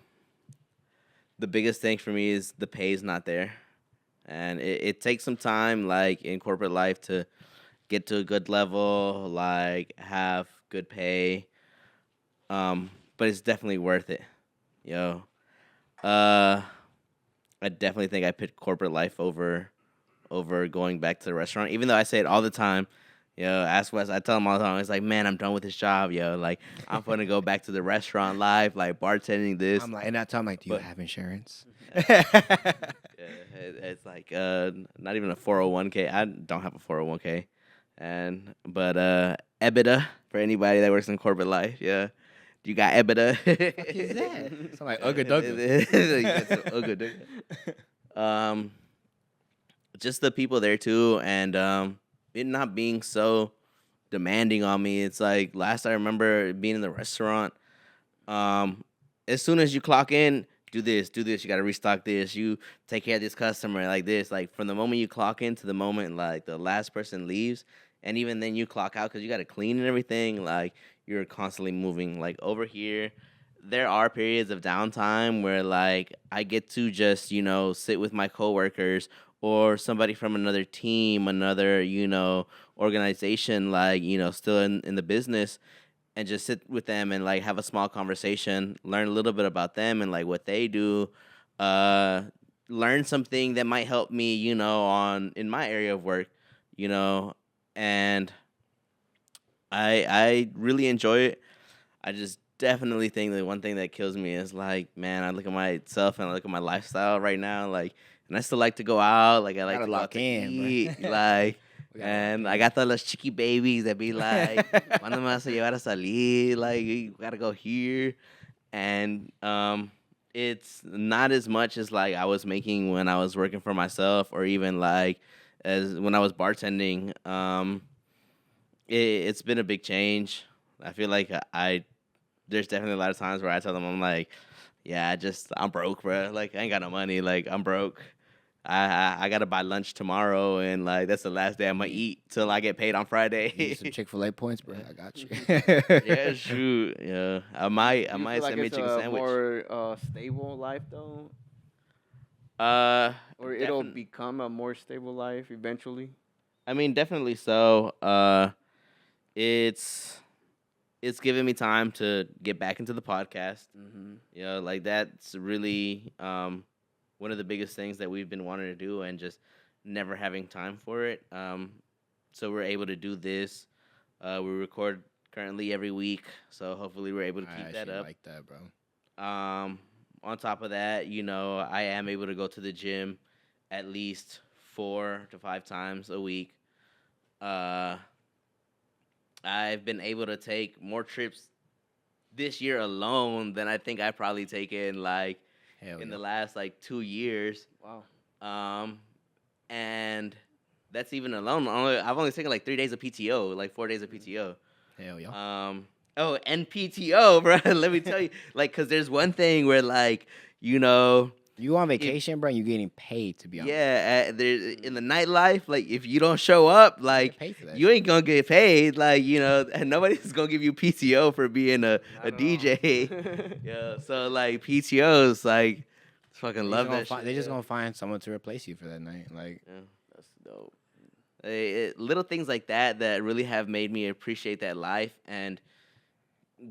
biggest thing for me is the pay is not there. And it takes some time, like, in corporate life to get to a good level, like, have good pay. But it's definitely worth it, yo. I definitely think I picked corporate life over going back to the restaurant, even though I say it all the time. Yo, ask Wes. I tell him all the time. It's like, man, I'm done with this job, yo. Like, I'm gonna go back to the restaurant life, like bartending this. I'm like, and I tell him like, do you have insurance? Yeah, it's like not even a 401k. I don't have a 401k, but EBITDA for anybody that works in corporate life. Yeah, you got EBITDA. What is that? Sound like Ugga Dugga. Just the people there too, and it not being so demanding on me. It's like last I remember being in the restaurant. As soon as you clock in, do this. You got to restock this. You take care of this customer like this. Like from the moment you clock in to the moment like the last person leaves, and even then you clock out because you got to clean and everything. Like you're constantly moving. Like over here, there are periods of downtime where like I get to just, sit with my coworkers or somebody from another team, another, organization, like, still in the business, and just sit with them and like have a small conversation, learn a little bit about them and like what they do, uh, learn something that might help me, on in my area of work, you know, and I really enjoy it. I just definitely think that one thing that kills me is like, man, I look at myself and I look at my lifestyle right now, like, and I still like to go out, like I like Gotta to go out lock to in, bro. eat, like, We gotta lock and I in. got those chiqui babies that be like, "Cuándo me vas a llevar a salir?" Like, you gotta go here, and it's not as much as like I was making when I was working for myself, or even like as when I was bartending. It's been a big change. I feel like there's definitely a lot of times where I tell them I'm like, yeah, I'm broke, bro. Like I ain't got no money. Like I'm broke. I gotta buy lunch tomorrow, and like that's the last day I'm gonna eat till I get paid on Need Friday. some Chick-fil-A points, bro. I got you. Yeah, shoot. Yeah, I might Do you feel like send me a it's chicken a sandwich. more stable life though, Uh, or it'll become a more stable life eventually? I mean, definitely so. It's it's giving me time to get back into the podcast. Mm-hmm. Like that's really one of the biggest things that we've been wanting to do, and just never having time for it. So we're able to do this. We record currently every week, so hopefully we're able to I keep that actually up. like that, bro. On top of that, I am able to go to the gym at least 4 to 5 times a week. Uh, I've been able to take more trips this year alone than I think I've probably taken like Hell in yeah. the last like 2 years. Wow. And that's even alone. I've only taken like 3 days of PTO, like 4 days of PTO. Hell yeah. Oh, and PTO, bro. Let me tell you, like, cause there's one thing where like, you know, You on vacation, bro? You getting paid to be on? there in the nightlife, like if you don't show up, like paid for that you shit. ain't gonna get paid, like and nobody's gonna give you PTO for being a Not at all. DJ. Yeah, so like PTOs, like fucking love that shit. They're just gonna find someone to replace you for that night. Like, Yeah. That's dope. Little things like that really have made me appreciate that life, and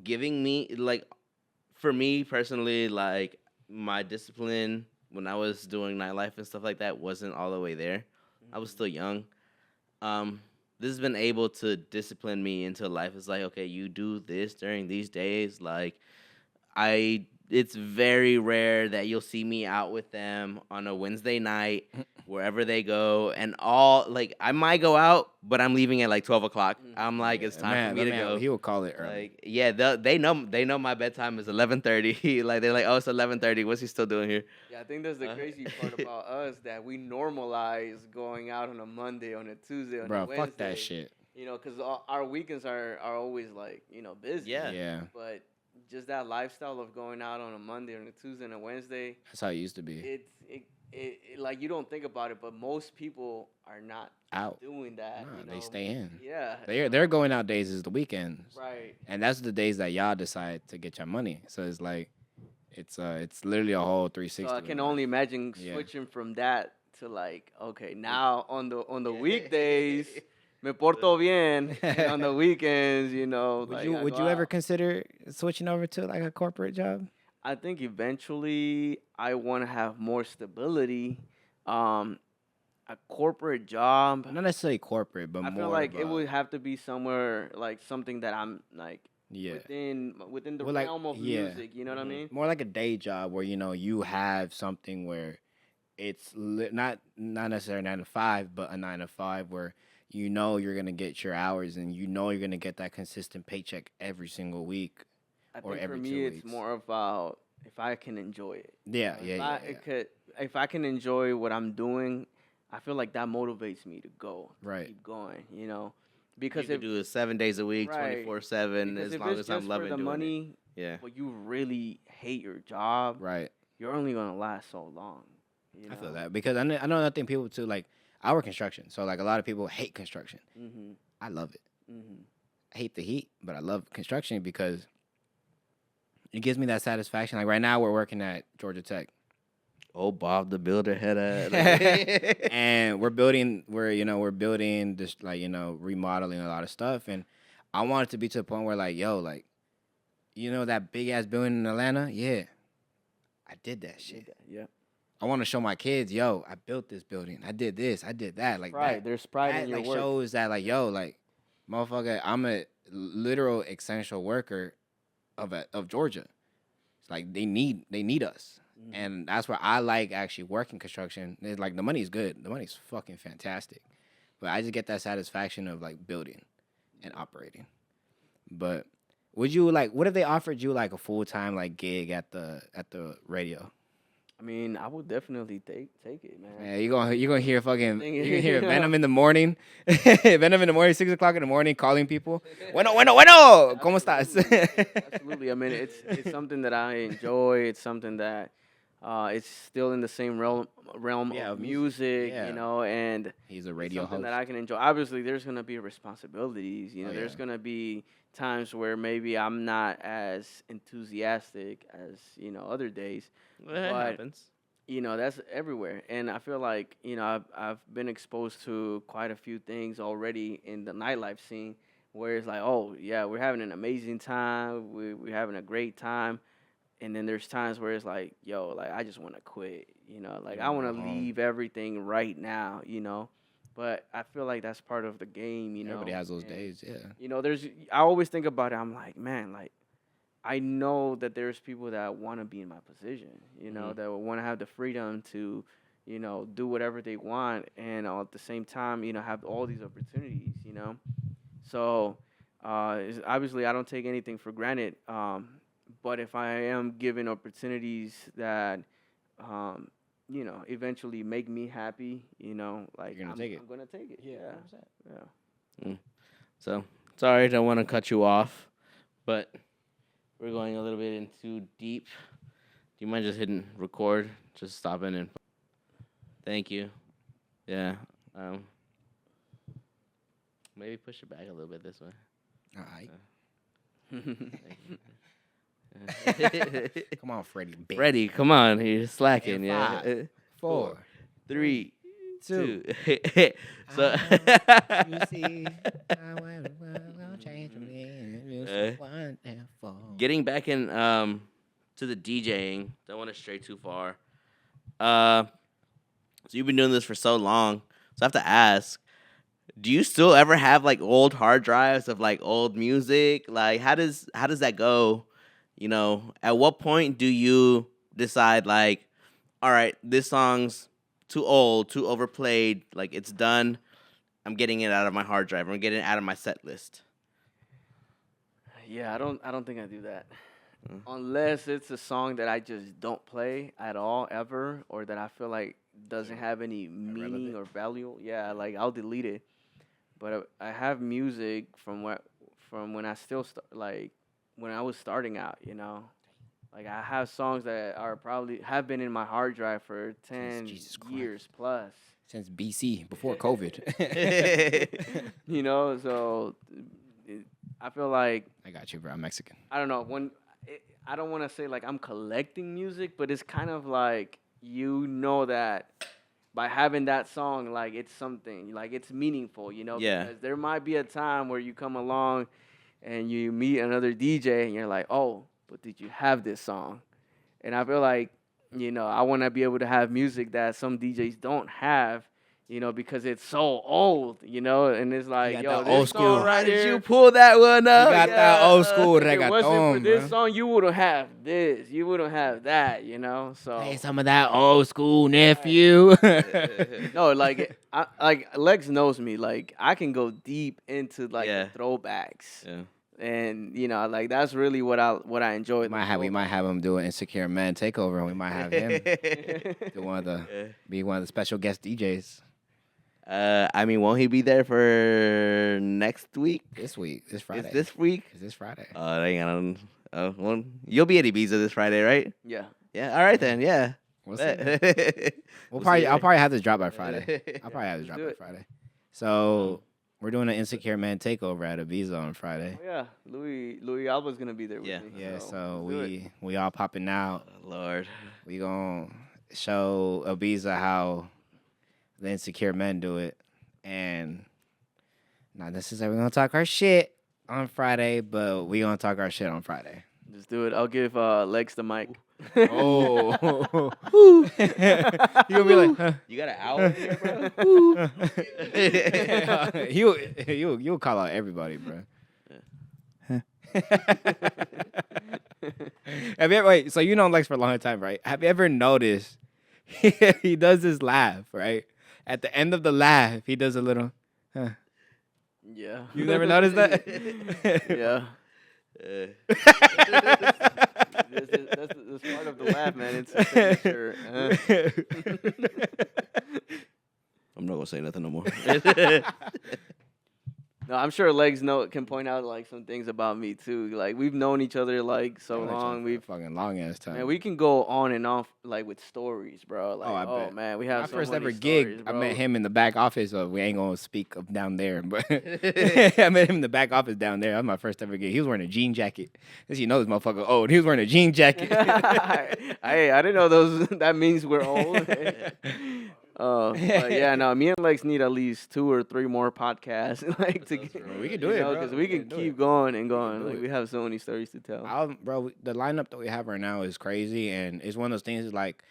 giving me like, for me personally, like my discipline when I was doing nightlife and stuff like that wasn't all the way there. I was still young. This has been able to discipline me into life. It's like, okay, you do this during these days. Like it's very rare that you'll see me out with them on a Wednesday night, wherever they go, and all like I might go out, but I'm leaving at like 12 o'clock. I'm like, it's time for me to go. He will call it early. Like, yeah, they know my bedtime is 11:30. Like they're like, oh, it's 11:30. What's he still doing here? Yeah, I think that's the crazy part about us, that we normalize going out on a Monday, on a Tuesday, on a Bro, Wednesday. fuck that shit. Because our weekends are always like busy. Yeah. Yeah, But just that lifestyle of going out on a Monday, on a Tuesday, and a Wednesday, that's how it used to be. it like you don't think about it, but most people are not Out. doing that. Nah, they stay in. Yeah. Their going out days is the weekends, Right. and that's the days that y'all decide to get your money. So it's like, it's literally a whole 360. So I can only imagine Yeah. switching from that to like, okay, now on the weekdays, me porto bien, and on the weekends, Would you ever consider switching over to like a corporate job? I think eventually I want to have more stability. A corporate job, Not necessarily corporate, but I more. feel like of it a- would have to be somewhere like something that I'm like Yeah. within the Well, like, realm of yeah. music. You know what I mean? More like a day job where you have something where it's not necessarily 9 to 5, but a 9 to 5 where you're gonna get your hours and you're gonna get that consistent paycheck every single week. I Or think for every me 2 it's weeks. more about if I can enjoy it. Yeah, If yeah, I yeah. if I can enjoy what I'm doing, I feel like that motivates me to go, to Right. keep going. Because Because you if could do it 7 days a week, Right. 24/7, because as if long it's as just I'm loving for the doing money, it. Yeah. but you really hate your job, Right. you're only gonna last so long. I feel that because I know another thing people too, like, I work construction, so like a lot of people hate construction. Mhm. I love it. Mhm. I hate the heat, but I love construction because it gives me that satisfaction. Like right now, we're working at Georgia Tech, Oh, Bob the Builder had a. and we're building this, like, remodeling a lot of stuff, and I want it to be to the point where, like, yo, like, that big ass building in Atlanta, yeah, I did that shit. Yeah. I want to show my kids, yo, I built this building, I did this, I did that, like Pride. that. There's pride That in your like work. shows that, like, yo, like, motherfucker, I'm a literal essential worker of Georgia. It's like they need us. Mhm. And that's where I like actually working construction. It's like the money's good. The money's fucking fantastic. But I just get that satisfaction of like building and operating. But would you like, what if they offered you like a full-time like gig at the radio? I mean, I would definitely take it, man. Man, you're gonna hear fucking Thing you're is, gonna hear you know. Venom in the morning. Venom in the morning, 6 o'clock in the morning, calling people. Bueno, ¿cómo estás? Absolutely. I mean, it's something that I enjoy. It's something that it's still in the same realm Yeah, of music. music, Yeah. and He's a it's radio something host. that I can enjoy. Obviously, there's gonna be responsibilities. Oh, There's yeah. gonna be times where maybe I'm not as enthusiastic as other days. Well, that But- happens. That's everywhere, and I feel like I've been exposed to quite a few things already in the nightlife scene, where it's like, oh yeah, we're having an amazing time, we're having a great time, and then there's times where it's like, yo, like I just want to quit, like I want to go home. leave everything right now, but I feel like that's part of the game, Everybody has those and, days, yeah. I always think about it. I'm like, man, like I know that there's people that want to be in my position, Mhm. that want to have the freedom to, do whatever they want, and at the same time, have all these opportunities, So, obviously, I don't take anything for granted. But if I am given opportunities that, eventually make me happy, like You're gonna take it. I'm gonna take it. Yeah, yeah. So sorry, don't want to cut you off, but we're going a little bit into deep. Do you mind just hitting record? Just stopping and thank you. Yeah. Maybe push it back a little bit this way. All right. Thank you. Come on, Freddie. Bitch. Freddie, come on, you're slacking. And Yeah. 5, 4, 3, 2. 2. So You see, I will change me. You're so wonderful. getting back in to the DJing, don't want to stray too far. So you've been doing this for so long, so I have to ask, do you still ever have like old hard drives of like old music? Like how does that go? At what point do you decide like, all right, this song's too old, too overplayed, like it's done. I'm getting it out of my hard drive. I'm getting it out of my set list. Yeah, I don't think I do that. Mm. Unless it's a song that I just don't play at all ever, or that I feel like doesn't have any meaning or value. Yeah, like I'll delete it. But I have music from when I still like when I was starting out, Like I have songs that are probably have been in my hard drive for 10 Jesus Christ. years plus. Since BC, before COVID. So I feel like I got you, bro. I'm Mexican. I don't know I don't want to say like I'm collecting music, but it's kind of like that by having that song, like it's something, like it's meaningful, Yeah. Because there might be a time where you come along and you meet another DJ and you're like, oh, but did you have this song? And I feel like, I want to be able to have music that some DJs don't have, because it's so old, and it's like, got yo, that this old song school. right How did here. you pull that one up? You got that old school If it wasn't for reggaeton, this bro. song, you wouldn't have this. You wouldn't have that, So Play some of that old school, nephew. no, like Lex knows me. Like I can go deep into like Yeah. the throwbacks, Yeah. and like that's really what I enjoy. we might have him do an Insecure Man takeover, and we might have him Yeah. be one of the special guest DJs I mean, won't he be there for next week? this week, this Friday. Is this week? Is this Friday? Dang, I don't. Well, you'll be at Ibiza this Friday, right? Yeah. Yeah. All right then. Yeah. We'll see. Bet. We'll see probably. you I'll there. probably have this drop by Friday. I'll probably have this drop Do by it. Friday. So we're doing an Insecure Man takeover at Ibiza on Friday. Oh, yeah, Louis Alba's gonna be there with Yeah. me. Yeah, so let's do it. we all popping out. Oh, Lord. We gonna show Ibiza how the Insecure Men do it, and not necessarily gonna talk our shit on Friday, but we gonna talk our shit on Friday. Just do it. I'll give Lex the mic. Oh, you gonna be like, huh? You got an owl in here, bro? you'll call out everybody, bro. Have you ever, wait? So you know Lex for a long time, right? Have you ever noticed he does this laugh, right? At the end of the laugh, he does a little. Huh. Yeah. You never noticed that? Yeah. That's the part of the laugh, man. It's a signature. I'm not gonna say nothing no more. No, I'm sure Legs can point out like some things about me too. Like we've known each other like so long. We've fucking long ass time. man, we can go on and off like with stories, bro. Like, I bet. man, we have My so first many ever gig, stories, I bro. met him in the back office. We ain't gonna speak of down there, but I met him in the back office down there. That was my first ever gig. He was wearing a jean jacket. As you know, this motherfucker old. He was wearing a jean jacket. I didn't know those. That means we're old. But yeah, no, me and Lex need at least 2 or 3 more podcasts, like to get, We can do it, bro. because we can do keep it. going and going. do Like it. we have so many stories to tell. Bro, the lineup that we have right now is crazy, and it's one of those things like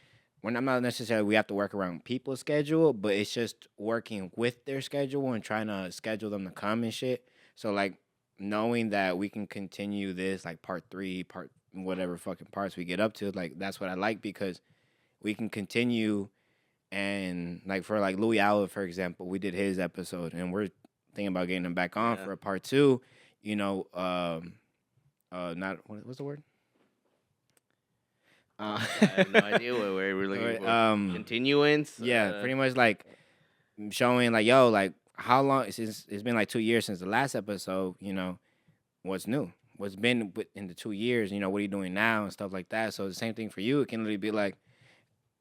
when I'm not necessarily we have to work around people's schedule, but it's just working with their schedule and trying to schedule them to come and shit. So like knowing that we can continue this like part 3, part whatever fucking parts we get up to, like that's what I like because we can continue. And like for like Louis Alva, for example, we did his episode, and we're thinking about getting him back on for a part 2. You know, not what's the word? I have no idea what we're looking for. Continuance. Yeah, pretty much like showing like, yo, like how long since it's been like 2 years since the last episode. You know, what's new? What's been in the 2 years? You know, what are you doing now and stuff like that. So the same thing for you. It can literally be like,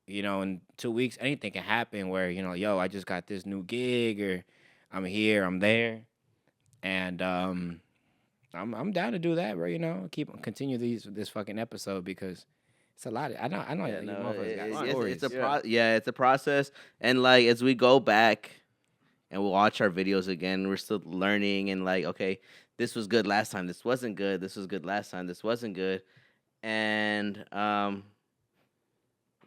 you know, in 2 weeks, anything can happen where, you know, yo, I just got this new gig or I'm here, I'm there. And I'm down to do that, bro, you know, continue this fucking episode because it's a lot. I know Yeah, you no, motherfuckers got it's stories. it's a process. And like as we go back and we'll watch our videos again, we're still learning and like, okay, this was good last time, this wasn't good, this was good last time, this wasn't good. And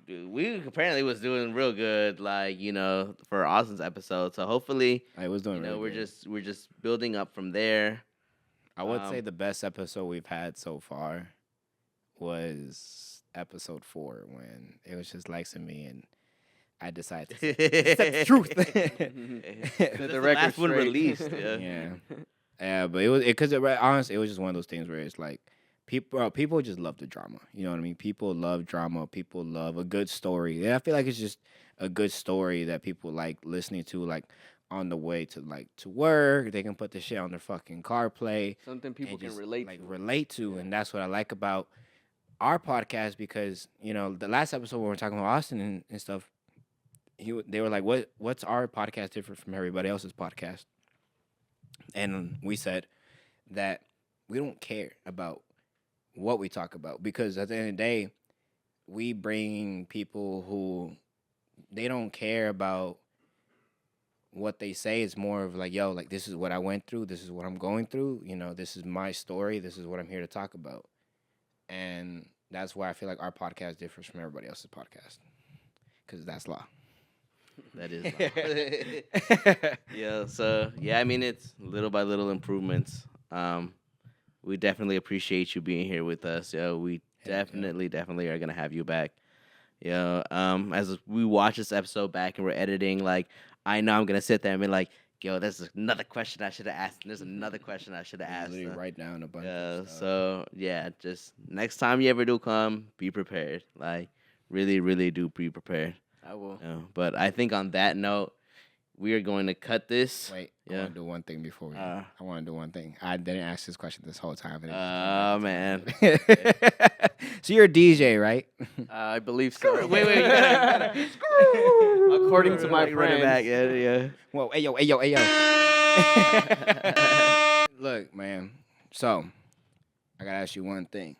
we apparently was doing real good, like, you know, for Austin's episode. So hopefully, I was doing you know, really good. we're just building up from there. I would say the best episode we've had so far was episode 4 when it was just Lex and me and I decided to say the truth. The record last one straight. released. Yeah, but it was because honestly, it was just one of those things where it's like people just love the drama. You know what I mean? People love drama. People love a good story. Yeah, I feel like it's just a good story that people like listening to, like on the way to work. They can put the shit on their fucking car play. Something people and can just, relate like to. relate to, and that's what I like about our podcast because you know the last episode when we were talking about Austin and stuff, they were like, what's our podcast different from everybody else's podcast? And we said that we don't care about what we talk about because at the end of the day, we bring people who they don't care about what they say. It's more of like, yo, like this is what I went through, this is what I'm going through, you know, this is my story, this is what I'm here to talk about. And that's why I feel like our podcast differs from everybody else's podcast. Because that's law. That is. Yeah. So yeah, I mean it's little by little improvements. We definitely appreciate you being here with us. Yo, we definitely are gonna have you back. Yo, as we watch this episode back and we're editing, like I know I'm gonna sit there and be like, yo, there's another question I should have asked. And there's another question I should have asked. Literally write down a bunch. Yeah. Of stuff. So yeah, just next time you ever do come, be prepared. Like really do be prepared. I will. But I think on that note, we are going to cut this. Wait, I Yeah. want to do one thing before we. I want to do one thing. I didn't ask this question this whole time. Oh man. So you're a DJ, right? I believe so. Wait, you gotta According to my run it friends. back. Yeah. Whoa, hey yo. Look, man. So, I gotta ask you one thing.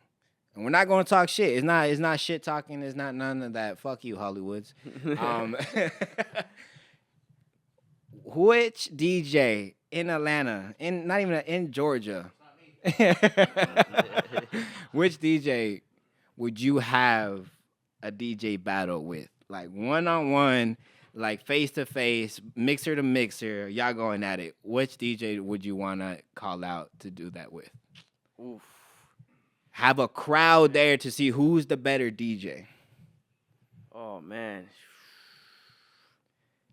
And we're not gonna talk shit. It's not shit talking. It's not none of that. Fuck you, Hollywoods. Which DJ in Atlanta, not even in Georgia, which DJ would you have a DJ battle with? Like one-on-one, like face-to-face, mixer to mixer, y'all going at it. Which DJ would you want to call out to do that with? Oof. Have a crowd there to see who's the better DJ. Oh man.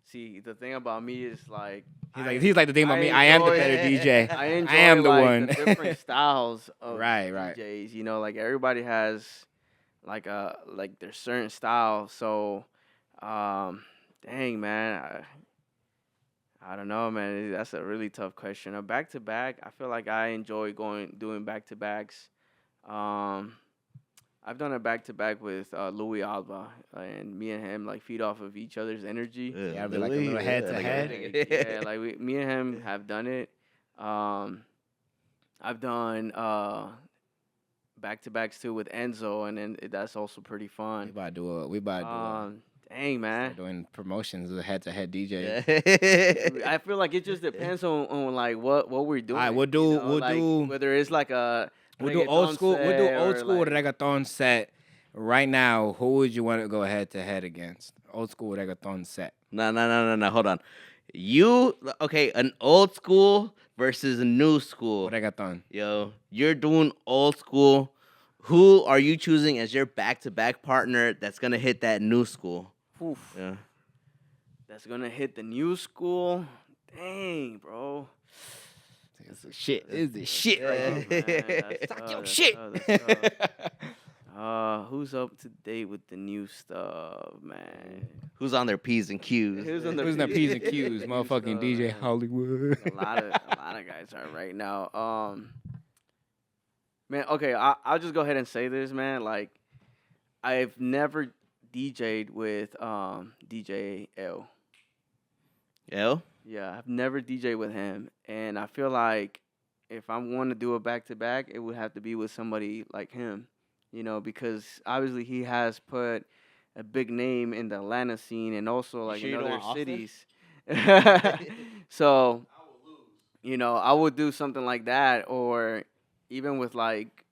See, the thing about me is like He's like the thing about me. I am the better DJ. I enjoy am the like, one. the different styles of Right. DJs. You know, like everybody has like their certain style. So, dang man, I don't know, man. That's a really tough question. A back to back, I feel like I enjoy doing back to backs. I've done a back to back with Louis Alba, and me and him like feed off of each other's energy. Yeah, I'd be like a little head to head. Yeah, like me and him have done it. I've done back to backs too with Enzo, and then that's also pretty fun. We about to do it. Dang man, Doing promotions with head to head DJ. I feel like it just depends on like what we're doing. All right, we'll like, do whether it's like a We'll do old school. We'll do old or, school like, reggaeton set. Right now, who would you want to go head to head against? Old school reggaeton set. No. Hold on. An old school versus a new school. Reggaeton. Yo, you're doing old school. Who are you choosing as your back-to-back partner that's gonna hit that new school? Oof. Yeah. That's gonna hit the new school. Dang, bro. It's the shit. It's the shit right here. Talk your shit. Who's up to date with the new stuff, man? Who's on their P's and Q's? Who's on Who's in the P's and Q's? Motherfucking DJ Hollywood. A lot of guys are right now. Man, okay, I'll just go ahead and say this, man. Like, I've never DJ'd with DJ L. L? Yeah, I've never DJ'd with him, and I feel like if I want to do a back to back, it would have to be with somebody like him, you know, because obviously he has put a big name in the Atlanta scene and also like in other cities. So, you know, I would do something like that, or even with like,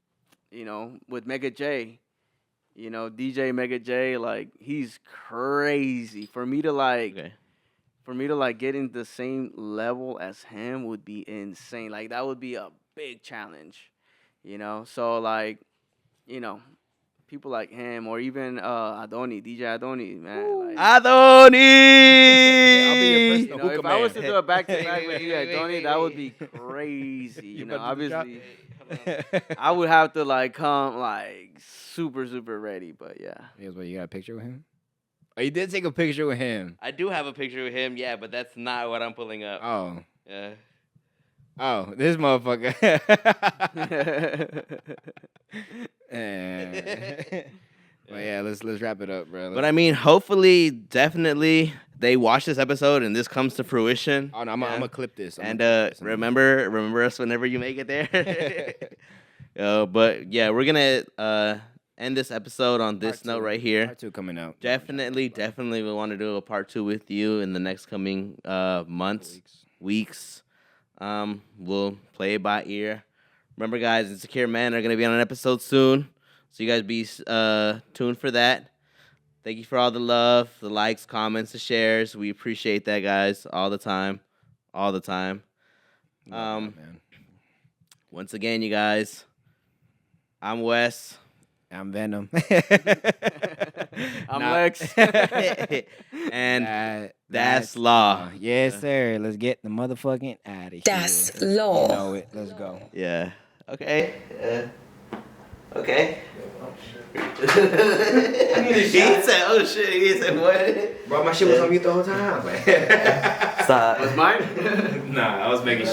you know, with Mega J. You know, DJ Mega J, like he's crazy. For me to get in the same level as him would be insane. Like that would be a big challenge, you know. So like, you know, people like him or even Adoni, DJ Adoni, man. Like, Adoni! I'll be your personal you know, hookah if I was man. to do a back to back with DJ Adoni, that would be crazy. You know, obviously, I would have to like come like super ready. But yeah. Here's what, you got a picture with him? Oh, you did take a picture with him. I do have a picture with him, yeah, but that's not what I'm pulling up. Oh. Yeah. Oh, this motherfucker. But yeah, let's wrap it up, bro. But I mean, hopefully, definitely, they watch this episode and this comes to fruition. Oh no, I'm gonna clip this. Remember us whenever you make it there. But yeah, we're gonna end this episode on this note right here. Part 2 coming out. Definitely, we want to do a part 2 with you in the next coming months, weeks. We'll play it by ear. Remember, guys, Insecure Men are gonna be on an episode soon, so you guys be tuned for that. Thank you for all the love, the likes, comments, the shares. We appreciate that, guys, all the time. Once again, you guys, I'm Wes. I'm Venom. I'm Lex. And that's law. Yes, sir. Let's get the motherfucking out of here. That's law. You know it. Let's go. Yeah. Okay. Okay. He said, "Oh shit." He said, "What?" Bro, my shit was on mute the whole time. Stop. Was mine? Nah, I was making sure.